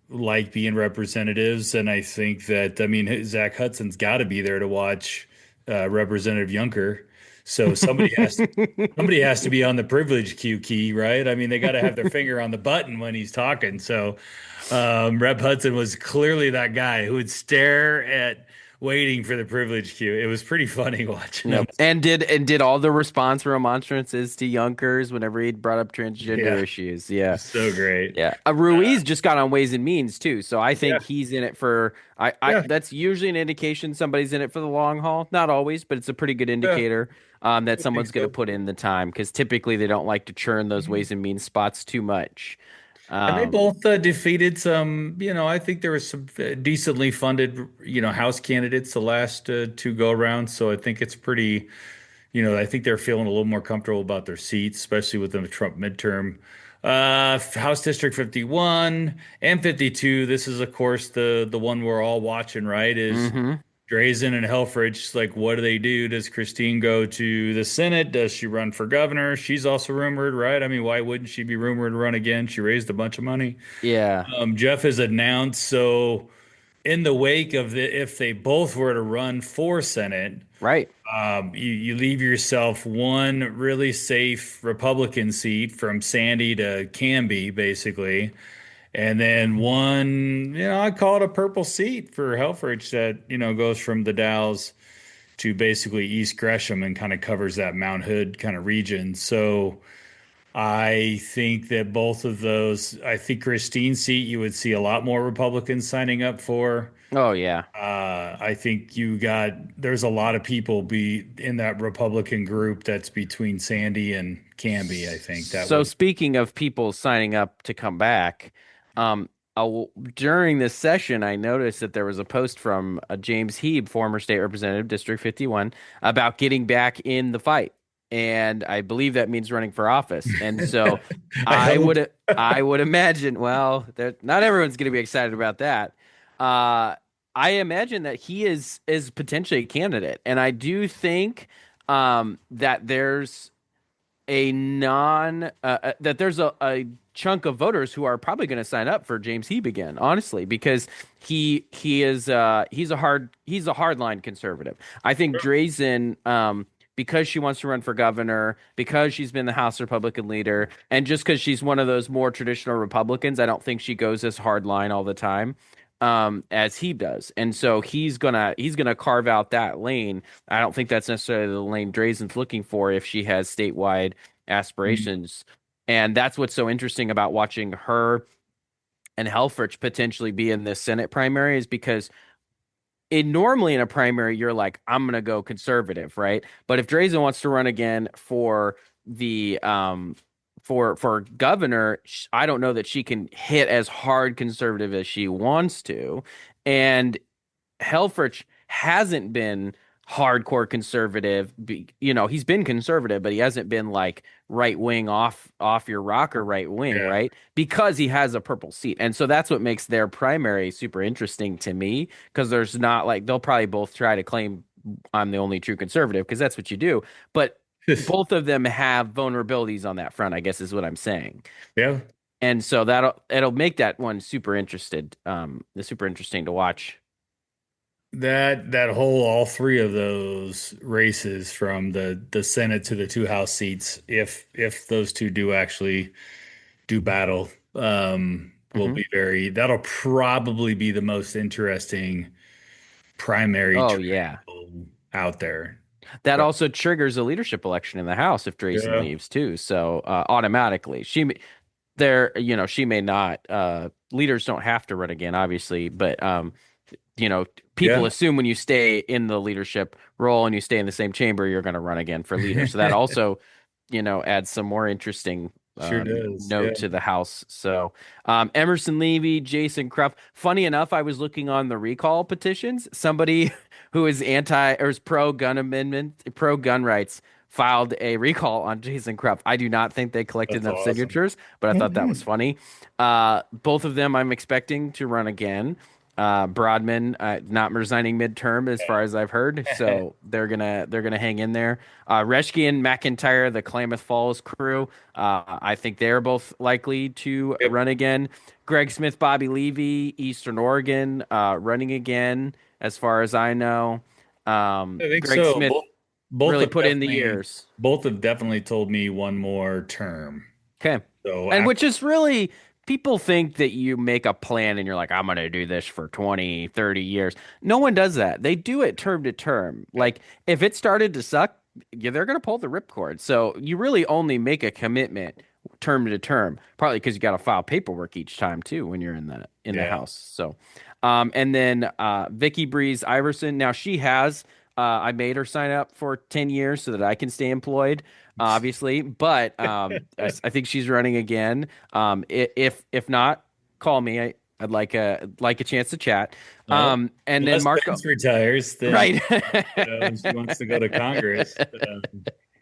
like being representatives, and I think that I mean Zach Hudson's got to be there to watch Representative Juncker. So somebody has to be on the privilege cue key, right? I mean, they got to have their finger on the button when he's talking. So Rep Hudson was clearly that guy who would stare at waiting for the privilege cue. It was pretty funny watching him. Yep. And did all the response remonstrances to Yonkers whenever he brought up transgender Yeah, issues. Yeah. so great. Yeah. Ruiz just got on Ways and Means too. So I think Yeah, he's in it for I yeah, that's usually an indication somebody's in it for the long haul. Not always, but it's a pretty good yeah. indicator that I think someone's going to so. put in the time because typically they don't like to churn those Mhm. Ways and Means spots too much. And they Um, both defeated some, I think there was some decently funded, House candidates the last two go arounds. So I think it's pretty, I think they're feeling a little more comfortable about their seats, especially with the Trump midterm. House District 51 and 52. This is, of course, the one we're all watching, right? Is mhm. Drazen and Helfrich, like, what do they do? Does Christine go to the Senate? Does she run for governor? She's also rumored, right? I mean, why wouldn't she be rumored to run again? She raised a bunch of money. Yeah. Jeff has announced, so in the wake of if they both were to run for Senate, Right. you leave yourself one really safe Republican seat from Sandy to Canby, basically. And then one, I call it a purple seat for Helfrich that, goes from the Dalles to basically East Gresham and kind of covers that Mount Hood kind of region. So I think that both of those, I think Christine's seat, you would see a lot more Republicans signing up for. Oh yeah. I think there's a lot of people be in that Republican group that's between Sandy and Canby. I think that So would. speaking of people signing up to come back, um, during this session, I noticed that there was a post from James Heeb, former state representative, District 51, about getting back in the fight, and I believe that means running for office. And so, I I hope. would I would imagine, well, not everyone's going to be excited about that. Uh, I imagine that he is potentially a candidate, and I do think that there's a chunk of voters who are probably going to sign up for James Heeb again, honestly, because he's a hardline conservative. I think Drazen, because she wants to run for governor, because she's been the House Republican leader, and just because she's one of those more traditional Republicans, I don't think she goes as hardline all the time as he does. And so he's gonna carve out that lane. I don't think that's necessarily the lane Drazen's looking for if she has statewide aspirations. And that's what's so interesting about watching her and Helfrich potentially be in this Senate primary is because normally in a primary you're like, I'm gonna go conservative, right? But if Drazen wants to run again for the for governor, I don't know that she can hit as hard conservative as she wants to. And Helfrich hasn't been hardcore conservative. He's been conservative, but he hasn't been like right wing off your rocker right wing, Yeah. right? Because he has a purple seat. And so that's what makes their primary super interesting to me because there's not like they'll probably both try to claim I'm the only true conservative because that's what you do. But both of them have vulnerabilities on that front, I guess is what I'm saying. Yeah. And so it'll make that one super interesting to watch. That whole all three of those races from the Senate to the two House seats, if those two do actually do battle, will Hmm. be that'll probably be the most interesting primary Oh yeah. trial out there. That Right. also triggers a leadership election in the House if Drayson Yeah. leaves too. So automatically, she may not. Leaders don't have to run again, obviously, but people Yeah. assume when you stay in the leadership role and you stay in the same chamber, you're going to run again for leader. So that also, adds some more interesting Sure does. Yeah. note to the House. So Emerson Levy, Jason Cruff. Funny enough, I was looking on the recall petitions. Somebody who is anti or is pro gun amendment, pro gun rights. Filed a recall on Jason Cruff. I do not think they collected That's enough awesome. signatures, but I thought that was funny. Both of them I'm expecting to run again. Broadman not resigning midterm as far as I've heard, so they're gonna hang in there. Reschke and McIntyre, the Klamath Falls crew, I think they're both likely to Yep. run again. Greg Smith, Bobby Levy, Eastern Oregon, running again as far as I know. I think Greg so. Smith Both really have put in the definitely years. both have definitely told me one more term. Okay. So And after, which is really, people think that you make a plan and you're like, I'm going to do this for 20, 30 years. No one does that. They do it term to term. Like if it started to suck, yeah, they're going to pull the ripcord. So you really only make a commitment term to term, partly because you got to file paperwork each time too when you're in the yeah. house. So, and then Vicky Breeze Iverson. Now she has. I made her sign up for 10 years so that I can stay employed obviously. But I think she's running again. If not, call me. I'd like a chance to chat. Well, And then unless Marco, Pence retires, then right? and she wants to go to Congress.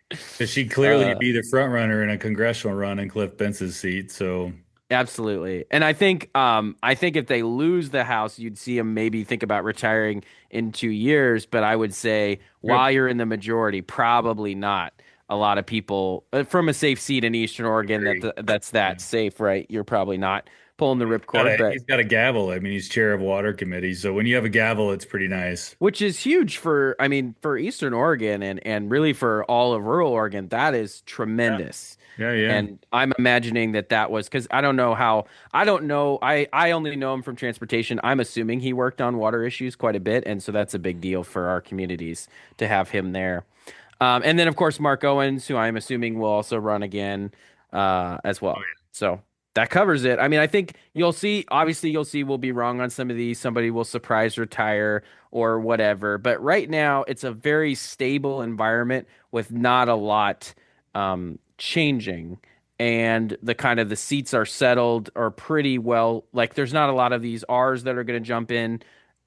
Because she'd clearly uh, be the front runner in a congressional run in Cliff Pence's seat. So Absolutely. And I think if they lose the House, you'd see them maybe think about retiring in 2 years. But I would say yep, while you're in the majority, probably not. A lot of people from a safe seat in Eastern Oregon agree. that's Yeah. that safe, right? You're probably not pulling the ripcord, but He's got a gavel. I mean, he's chair of water committee. So when you have a gavel, it's pretty nice. which is huge for, I mean, for Eastern Oregon and really for all of rural Oregon, that is Yeah. tremendous. Yeah. Yeah. And I'm imagining that was because I don't know, I only know him from transportation. I'm assuming he worked on water issues quite a bit, and so that's a big deal for our communities to have him there. And then of course Mark Owens, who I'm assuming will also run again as Oh, well. So that covers it. I mean, I think you'll see. Obviously, you'll see. We'll be wrong on some of these. Somebody will surprise retire or whatever. But right now, it's a very stable environment with not a lot changing, and the kind of the seats are settled or pretty well. Like, there's not a lot of these R's that are going to jump in.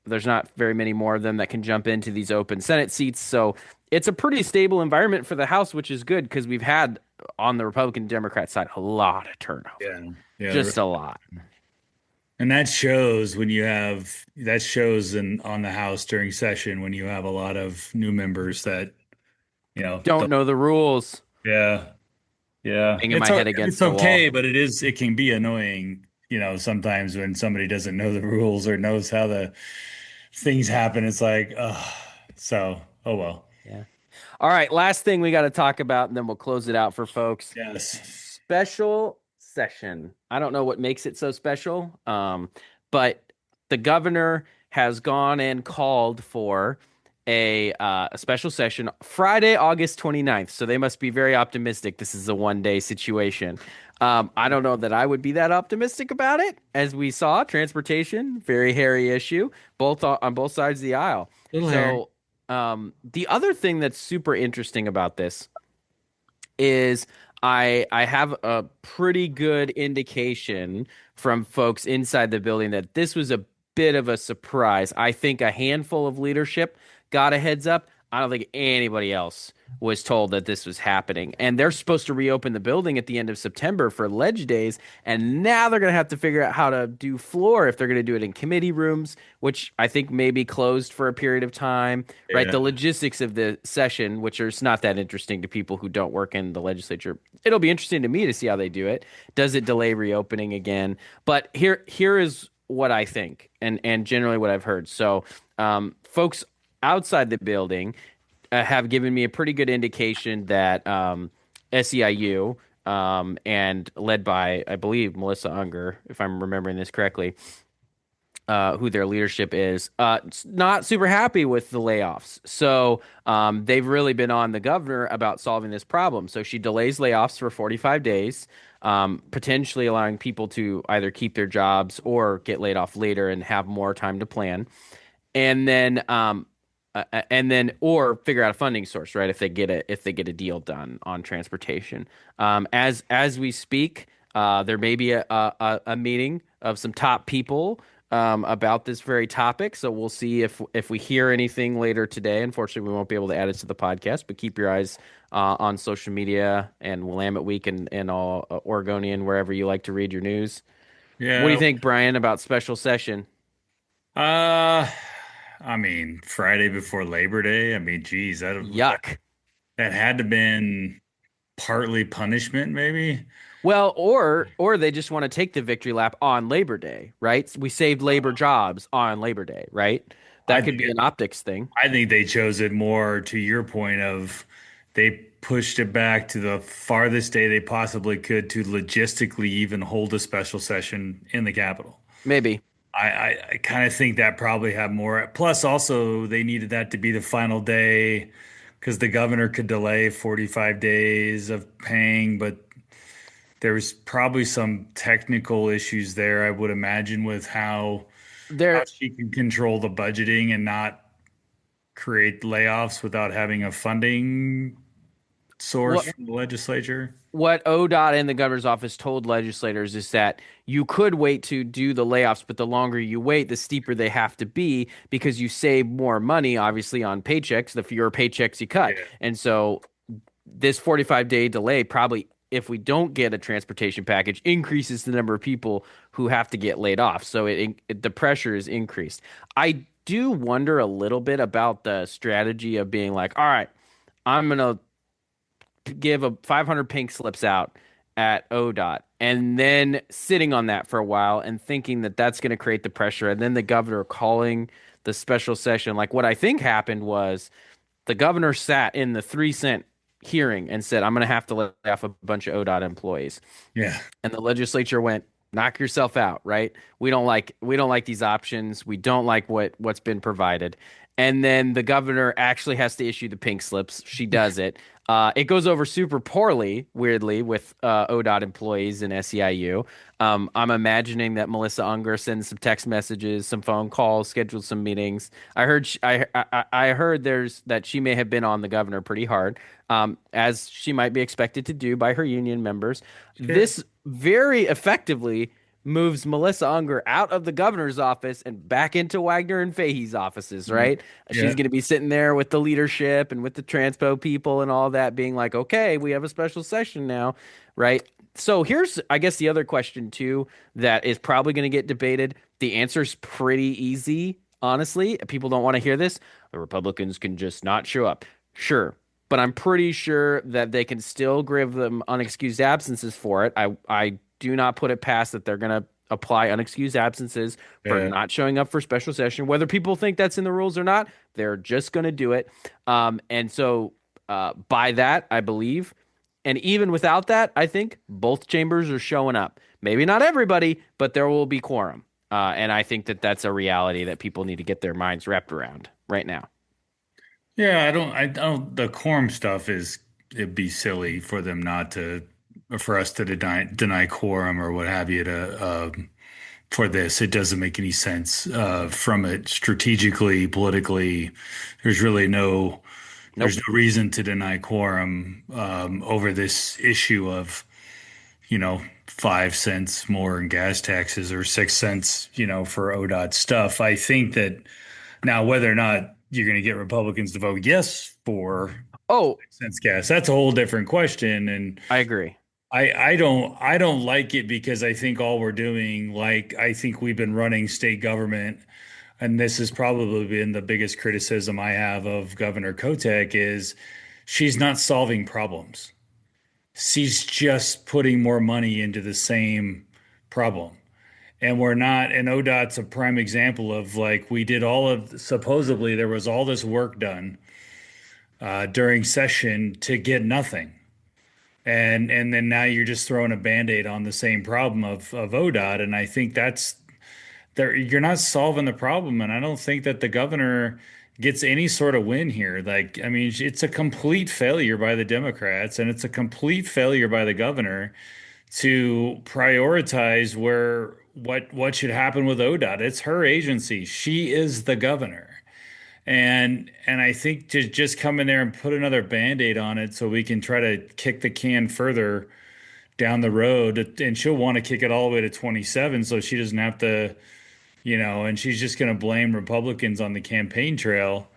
There's not very many more of them that can jump into these open Senate seats. So it's a pretty stable environment for the House, which is good because we've had on the Republican Democrat side a lot of turnover, yeah. Yeah. just a lot. And that shows when you have that shows in on the House during session when you have a lot of new members that, Don't don't, know the rules, yeah. Yeah. banging my head It's against the okay, wall. but it can be annoying, sometimes when somebody doesn't know the rules or knows how the things happen. It's like, oh well. Yeah. All right, last thing we got to talk about, and then we'll close it out for folks. Yes. Special session. I don't know what makes it so special, but the governor has gone and called for a special session Friday, August 29th. So they must be very optimistic. This is a 1 day situation. I don't know that I would be that optimistic about it. As we saw, transportation, very hairy issue, both on both sides of the aisle. Little hair. So the other thing that's super interesting about this is I have a pretty good indication from folks inside the building that this was a bit of a surprise. I think a handful of leadership got a heads up. I don't think anybody else was told that this was happening. And they're supposed to reopen the building at the end of September for Ledge Days. And now they're going to have to figure out how to do floor if they're going to do it in committee rooms, which I think may be closed for a period of time, right? Yeah. The logistics of the session, which is not that interesting to people who don't work in the legislature. It'll be interesting to me to see how they do it. Does it delay reopening again? But here is what I think, and generally what I've heard. So, folks outside the building have given me a pretty good indication that SEIU and led by, I believe, Melissa Unger, if I'm remembering this correctly, who their leadership is, not super happy with the layoffs. So they've really been on the governor about solving this problem. So she delays layoffs for 45 days, potentially allowing people to either keep their jobs or get laid off later and have more time to plan. And then or figure out a funding source, right? If they get a deal done on transportation. As we speak, there may be a meeting of some top people about this very topic. So we'll see if we hear anything later today. Unfortunately, we won't be able to add it to the podcast, but keep your eyes on social media and Willamette Week and all Oregonian, wherever you like to read your news. What do you Yeah. think, Brian, about special session? Uh, I mean, Friday before Labor Day. I mean, geez, Yuck. that had to been partly punishment, maybe. Well, or they just want to take the victory lap on Labor Day, right? We saved labor jobs on Labor Day, right? I That could think be an optics thing. I think they chose it more to your point of they pushed it back to the farthest day they possibly could to logistically even hold a special session in the Capitol. Maybe. I kind of think that probably had more. Plus, also, they needed that to be the final day because the governor could delay 45 days of paying, but there was probably some technical issues there, I would imagine, with how There she can control the budgeting and not create layoffs without having a funding source what from the legislature. what ODOT and the governor's office told legislators is that you could wait to do the layoffs, but the longer you wait, the steeper they have to be because you save more money, obviously, on paychecks, the fewer paychecks you cut. Yeah. And so this 45-day delay probably, if we don't get a transportation package, increases the number of people who have to get laid off. So the pressure is increased. I do wonder a little bit about the strategy of being like, all right, I'm gonna give a 500 pink slips out at ODOT and then sitting on that for a while and thinking that that's going to create the pressure and then the governor calling the special session. Like what I think happened was the governor sat in the 3 cent hearing and said, I'm going to have to lay off a bunch of ODOT employees. Yeah. And the legislature went, knock yourself out, right? We don't like these options. We don't like what's been provided. And then the governor actually has to issue the pink slips. She does it. It goes over super poorly, weirdly, with ODOT employees in SEIU. I'm imagining that Melissa Unger sends some text messages, some phone calls, scheduled some meetings. I heard there's that she may have been on the governor pretty hard, as she might be expected to do by her union members. Sure. This very effectively moves Melissa Unger out of the governor's office and back into Wagner and Fahey's offices, right? She's Yeah. going to be sitting there with the leadership and with the transpo people and all that, being like, okay, we have a special session now, right? So here's, I guess, the other question too that is probably going to get debated. The answer's pretty easy, honestly. People don't want to hear this. The Republicans can just not show up. Sure. But I'm pretty sure that they can still give them unexcused absences for it. I do not put it past that they're going to apply unexcused absences for Yeah. not showing up for special session. Whether people think that's in the rules or not, they're just going to do it. And so by that, I believe. And even without that, I think both chambers are showing up. Maybe not everybody, but there will be quorum. And I think that that's a reality that people need to get their minds wrapped around right now. Yeah, the quorum stuff it'd be silly for them not to, for us to deny quorum or what have you for this. It doesn't make any sense, from it strategically, politically. There's really there's Nope. no reason to deny quorum, over this issue of, 5 cents more in gas taxes or 6 cents, for ODOT stuff. I think that now whether or not you're going to get Republicans to vote yes for Oh, sense gas, that's a whole different question. And I agree. I don't like it because I think all we're doing, like I think we've been running state government, and this has probably been the biggest criticism I have of Governor Kotek is she's not solving problems. She's just putting more money into the same problem. And we're not, and ODOT's a prime example of like we did supposedly there was all this work done during session to get nothing. And then now you're just throwing a band-aid on the same problem of ODOT. And I think you're not solving the problem, and I don't think that the governor gets any sort of win here. Like, I mean, it's a complete failure by the Democrats, and it's a complete failure by the governor to prioritize what should happen with ODOT. It's her agency. She is the governor. And I think to just come in there and put another Band-Aid on it so we can try to kick the can further down the road, and she'll want to kick it all the way to 27 so she doesn't have to, and she's just going to blame Republicans on the campaign trail,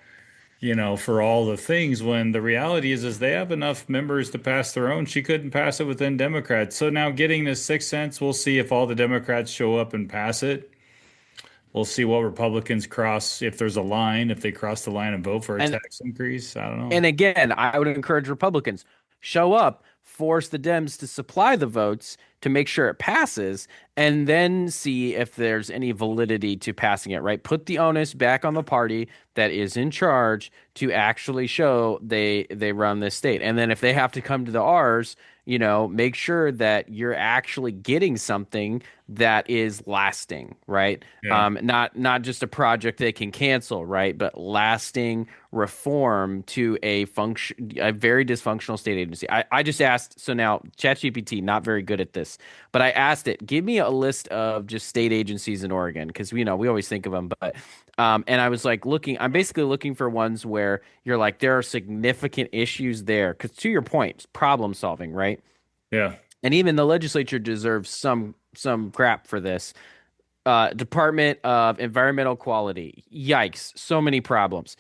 for all the things, when the reality is they have enough members to pass their own. She couldn't pass it within Democrats. So now getting this 6 cents, we'll see if all the Democrats show up and pass it. We'll see what Republicans cross, if there's a line, if they cross the line and vote for a And tax increase. I don't know. And again, I would encourage Republicans show up, force the Dems to supply the votes to make sure it passes, and then see if there's any validity to passing it, right? Put the onus back on the party that is in charge to actually show they run this state. And then if they have to come to the R's, make sure that you're actually getting something that is lasting, right? Yeah. Not just a project they can cancel, right? But lasting reform to a very dysfunctional state agency. I just asked, so now ChatGPT, not very good at this, but I asked it, give me a list of just state agencies in Oregon, because we always think of them, but and I was like I'm basically looking for ones where you're like, there are significant issues there, because to your point, problem solving, right? Yeah. And even the legislature deserves some crap for this. Department of Environmental Quality. Yikes, so many problems.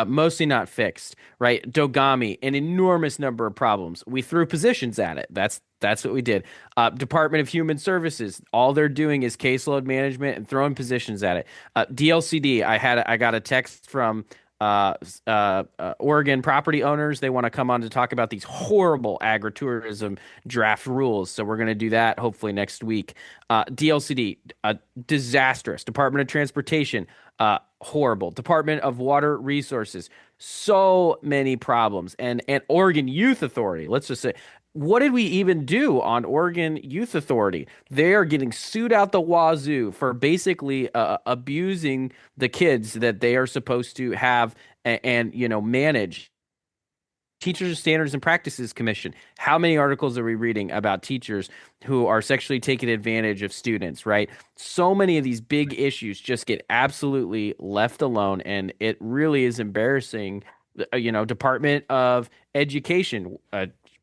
Mostly not fixed, right? Dogami, an enormous number of problems. We threw positions at it. That's what we did. Department of Human Services, all they're doing is caseload management and throwing positions at it. DLCD, I got a text from Oregon property owners. They want to come on to talk about these horrible agritourism draft rules. So we're going to do that hopefully next week. DLCD, disastrous. Department of Transportation, horrible. Department of Water Resources, so many problems. And Oregon Youth Authority, let's just say, what did we even do on Oregon Youth Authority? They are getting sued out the wazoo for basically abusing the kids that they are supposed to have and manage. Teachers Standards and Practices Commission. How many articles are we reading about teachers who are sexually taking advantage of students, right? So many of these big issues just get absolutely left alone, and it really is embarrassing. Department of Education,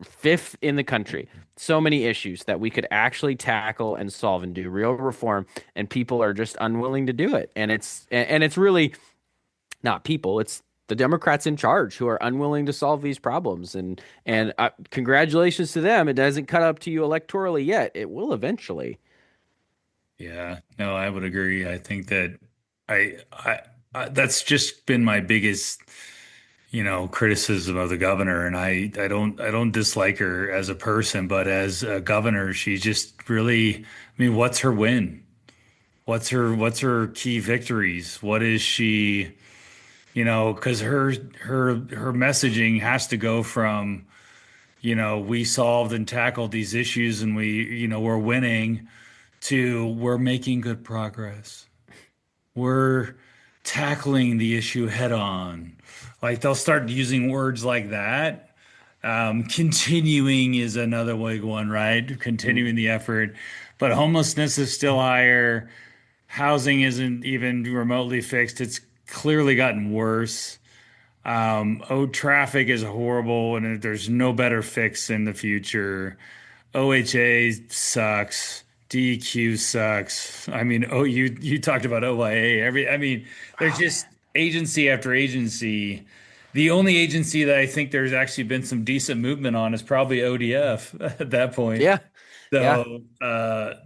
fifth in the country. So many issues that we could actually tackle and solve and do real reform, and people are just unwilling to do it. And it's really not people, it's the Democrats in charge who are unwilling to solve these problems. And congratulations to them. It doesn't cut up to you electorally yet. It will eventually. Yeah. No, I would agree. I think that I that's just been my biggest, criticism of the governor. And I don't dislike her as a person, but as a governor, she just really, I mean, what's her win? What's her key victories? What is she, because her messaging has to go from, we solved and tackled these issues and we're winning, to we're making good progress. We're tackling the issue head on. Like, they'll start using words like that. Continuing is another big one, right? Continuing the effort. But homelessness is still higher. Housing isn't even remotely fixed. It's clearly gotten worse. Traffic is horrible, and there's no better fix in the future. OHA sucks. DEQ sucks. I mean, you talked about OYA. I mean, there's just agency after agency. The only agency that I think there's actually been some decent movement on is probably ODF at that point. Yeah. Yeah. So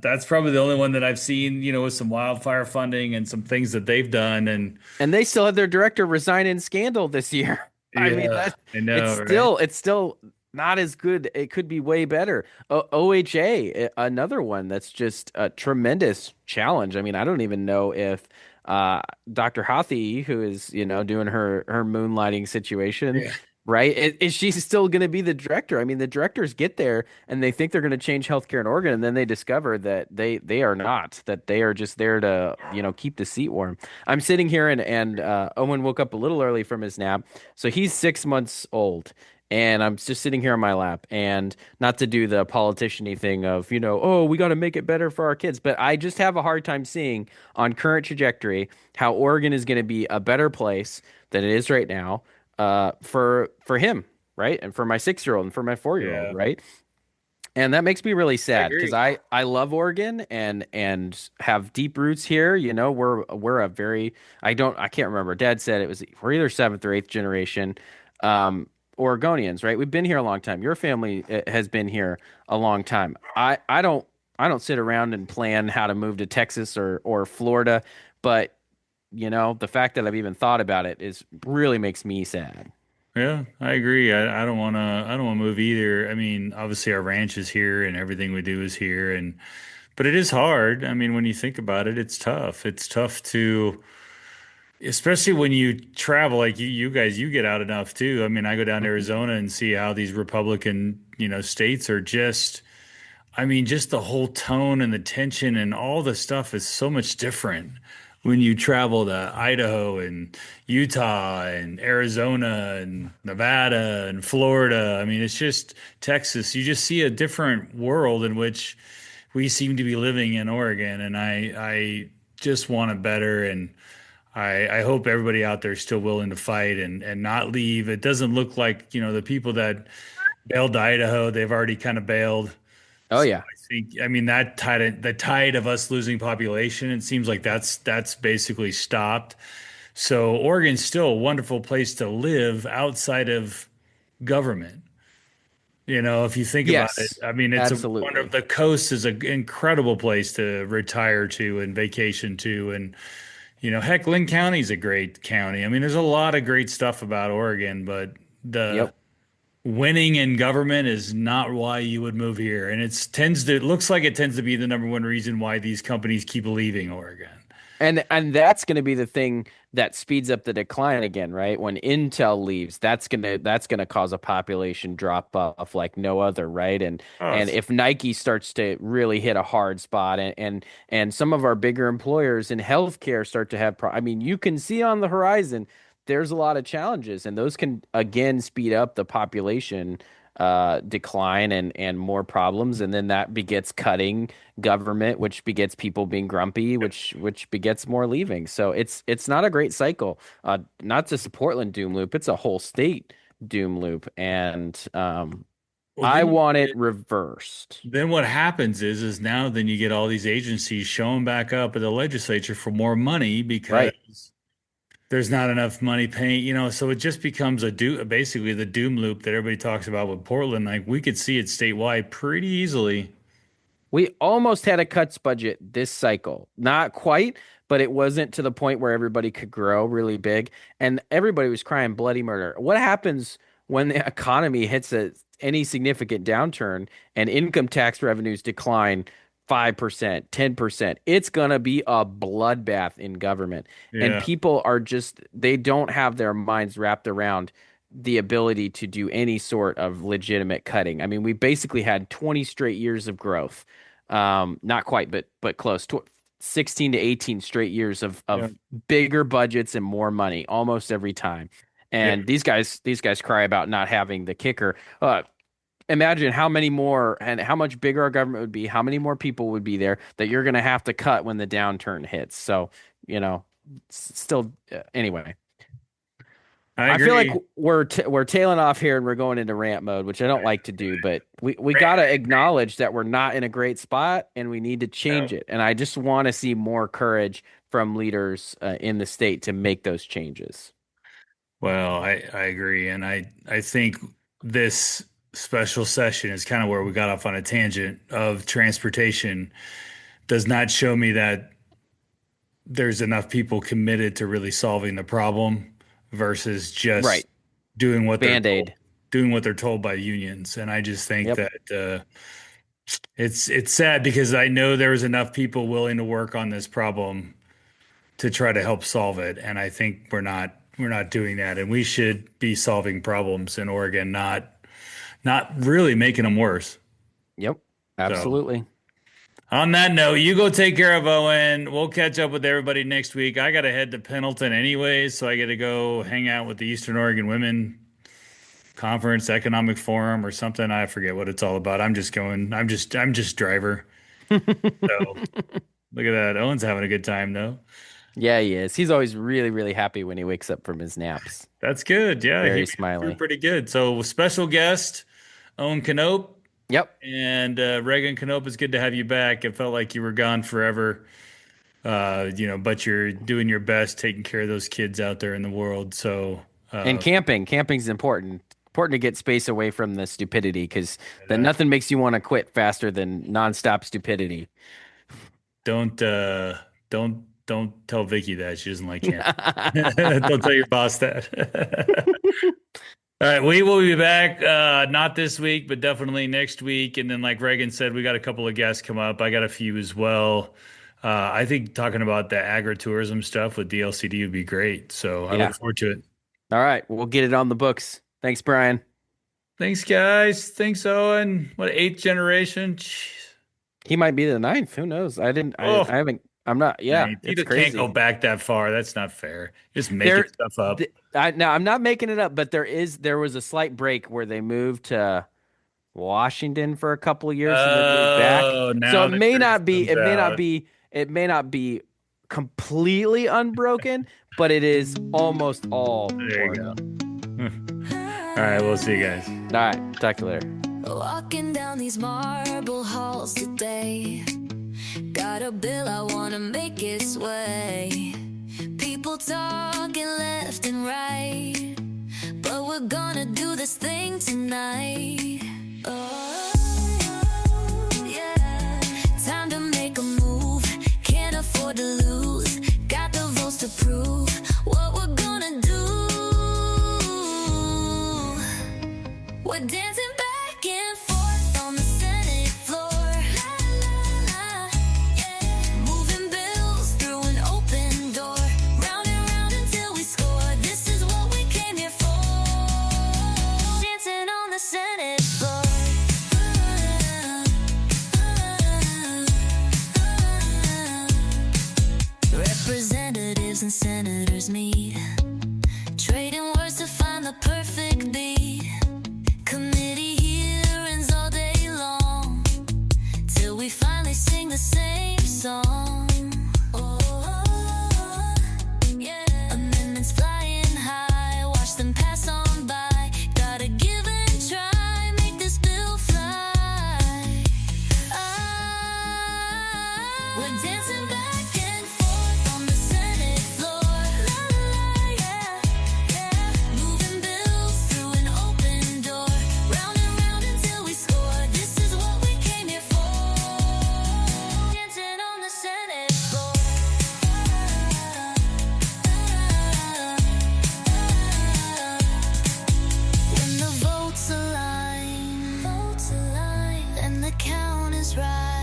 that's probably the only one that I've seen, with some wildfire funding and some things that they've done. And And they still had their director resign in scandal this year. I mean, yeah, I know, it's still not as good. It could be way better. OHA, another one that's just a tremendous challenge. I mean, I don't even know if Dr. Hathi, who is, doing her moonlighting situation, right? right? Is she still going to be the director? I mean, the directors get there and they think they're going to change healthcare in Oregon, and then they discover that they are not. That they are just there to keep the seat warm. I'm sitting here and Owen woke up a little early from his nap, so he's 6 months old. And I'm just sitting here on my lap, and not to do the politician-y thing of, oh, we got to make it better for our kids. But I just have a hard time seeing on current trajectory how Oregon is going to be a better place than it is right now for him, right? And for my 6 year old and for my 4 year old, Yeah, right? And that makes me really I sad because agree. I love Oregon and have deep roots here. We're a very I can't remember. Dad said we're either seventh or eighth generation Oregonians, right? We've been here a long time. Your family has been here a long time. I don't sit around and plan how to move to Texas or Florida, but the fact that I've even thought about it is really makes me sad. Yeah, I agree. I don't wanna move either. I mean, obviously our ranch is here and everything we do is here, and but it is hard. I mean, when you think about it, it's tough. It's tough to, especially when you travel, like you guys, you get out enough too. I mean, I go down to Mhm. Arizona and see how these Republican, states are just, I mean, just the whole tone and the tension and all the stuff is so much different when you travel to Idaho and Utah and Arizona and Nevada and Florida. I mean, it's just Texas. You just see a different world in which we seem to be living in Oregon, and I just want it better. And I hope everybody out there is still willing to fight and not leave. It doesn't look like, the people that bailed to Idaho, they've already kind of bailed. Oh So yeah. I think, I mean, the tide of us losing population, it seems like that's basically stopped. So Oregon's still a wonderful place to live outside of government. If you think about it, Yes. I mean, it's a wonderful, Absolutely. the coast is an incredible place to retire to and vacation to. And, heck, Lynn County's a great county. I mean, there's a lot of great stuff about Oregon, but the Yep. winning in government is not why you would move here. And it looks like it tends to be the number one reason why these companies keep leaving Oregon. And that's going to be the thing that speeds up the decline again, right? When Intel leaves, that's gonna cause a population drop off like no other, right? And Oh, and if Nike starts to really hit a hard spot, and some of our bigger employers in healthcare start to have I mean, you can see on the horizon there's a lot of challenges, and those can again speed up the population decline and more problems, and then that begets cutting government, which begets people being grumpy, which begets more leaving. So it's not a great cycle. Not just a Portland doom loop; it's a whole state doom loop, and well, I then you want it get, reversed. then what happens is now then you get all these agencies showing back up at the legislature for more money because Right. there's not enough money paying, so it just becomes basically the doom loop that everybody talks about with Portland. Like we could see it statewide pretty easily. We almost had a cuts budget this cycle. Not quite, but it wasn't to the point where everybody could grow really big and everybody was crying bloody murder. What happens when the economy hits any significant downturn and income tax revenues decline 5%, 10%? It's going to be a bloodbath in government. And Yeah. people are just, they don't have their minds wrapped around the ability to do any sort of legitimate cutting. I mean, we basically had 20 straight years of growth. Not quite, but close. 16 to 18 straight years Yeah. of bigger budgets and more money almost every time. Yeah. And these guys cry about not having the kicker. Imagine how many more and how much bigger our government would be, how many more people would be there that you're going to have to cut when the downturn hits. So, still, anyway. I I feel like agree. we're tailing off here and we're going into rant mode, which I don't like to do, but we got to acknowledge that we're not in a great spot and we need to change it. And I just want to see more courage from leaders in the state to make those changes. Well, I agree, and I think this special session is kind of where we got off on a tangent of transportation. Does not show me that there's enough people committed to really solving the problem versus just Right. doing what they're told, Band-Aid. doing what they're told by unions. And I just think Yep. that it's sad because I know there was enough people willing to work on this problem to try to help solve it, and I think we're not doing that, and we should be solving problems in Oregon, not really making them worse. Yep. So, Absolutely. on that note, you go take care of Owen. We'll catch up with everybody next week. I got to head to Pendleton anyways, so I got to go hang out with the Eastern Oregon Women Conference Economic Forum or something. I forget what it's all about. I'm just driver. So look at that. Owen's having a good time though. Yeah, he is. He's always really, really happy when he wakes up from his naps. That's good. Yeah, Very he smiley. pretty good. So special guest, Owen Knope. Yep. And Reagan Knope, it's good to have you back. It felt like you were gone forever. But you're doing your best taking care of those kids out there in the world. So And camping's important. Important to get space away from the stupidity, because then nothing makes you want to quit faster than nonstop stupidity. Don't tell Vicky that. She doesn't like camping. Don't tell your boss that. All right, we will be back. Not this week, but definitely next week. And then, like Reagan said, we got a couple of guests come up. I got a few as well. I think talking about the agritourism stuff with DLCD would be great. So I look forward to it. All right, we'll get it on the books. Thanks, Brian. Thanks, guys. Thanks, Owen. What, 8th generation? Jeez. He might be the 9th. Who knows? I haven't. I'm not. Yeah, Man, it's you crazy. can't go back that far. That's not fair. Just making stuff up. Now, I'm not making it up, but there was a slight break where they moved to Washington for a couple of years and then moved back. So it may not be completely unbroken, but it is almost all. There you go. All right, we'll see you guys. All right, talk to you later. Walking down these marble halls today, got a bill, I wanna make it sway. People talking left and right, but we're gonna do this thing tonight. Oh, yeah. Time to make a move, can't afford to lose. Got the votes to prove what we're gonna do. We're dancing back and forth on the Senate floor. La, la, la, yeah. Moving bills through an open door. Round and round until we score. This is what we came here for. Dancing on the Senate floor. Representatives and senators meet, trading words to find the perfect beat. Committee hearings all day long, till we finally sing the same song. Oh, yeah. Amendments flying high, watch them pass on by. Gotta give and try, make this bill fly. We're dancing back and forth on the Senate floor. La, la, yeah, yeah. Moving bills through an open door. Round and round until we score. This is what we came here for. Dancing on the Senate floor. When the votes align, and the count is right.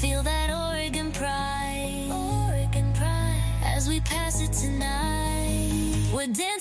Feel that Oregon pride, as we pass it tonight. We're dancing.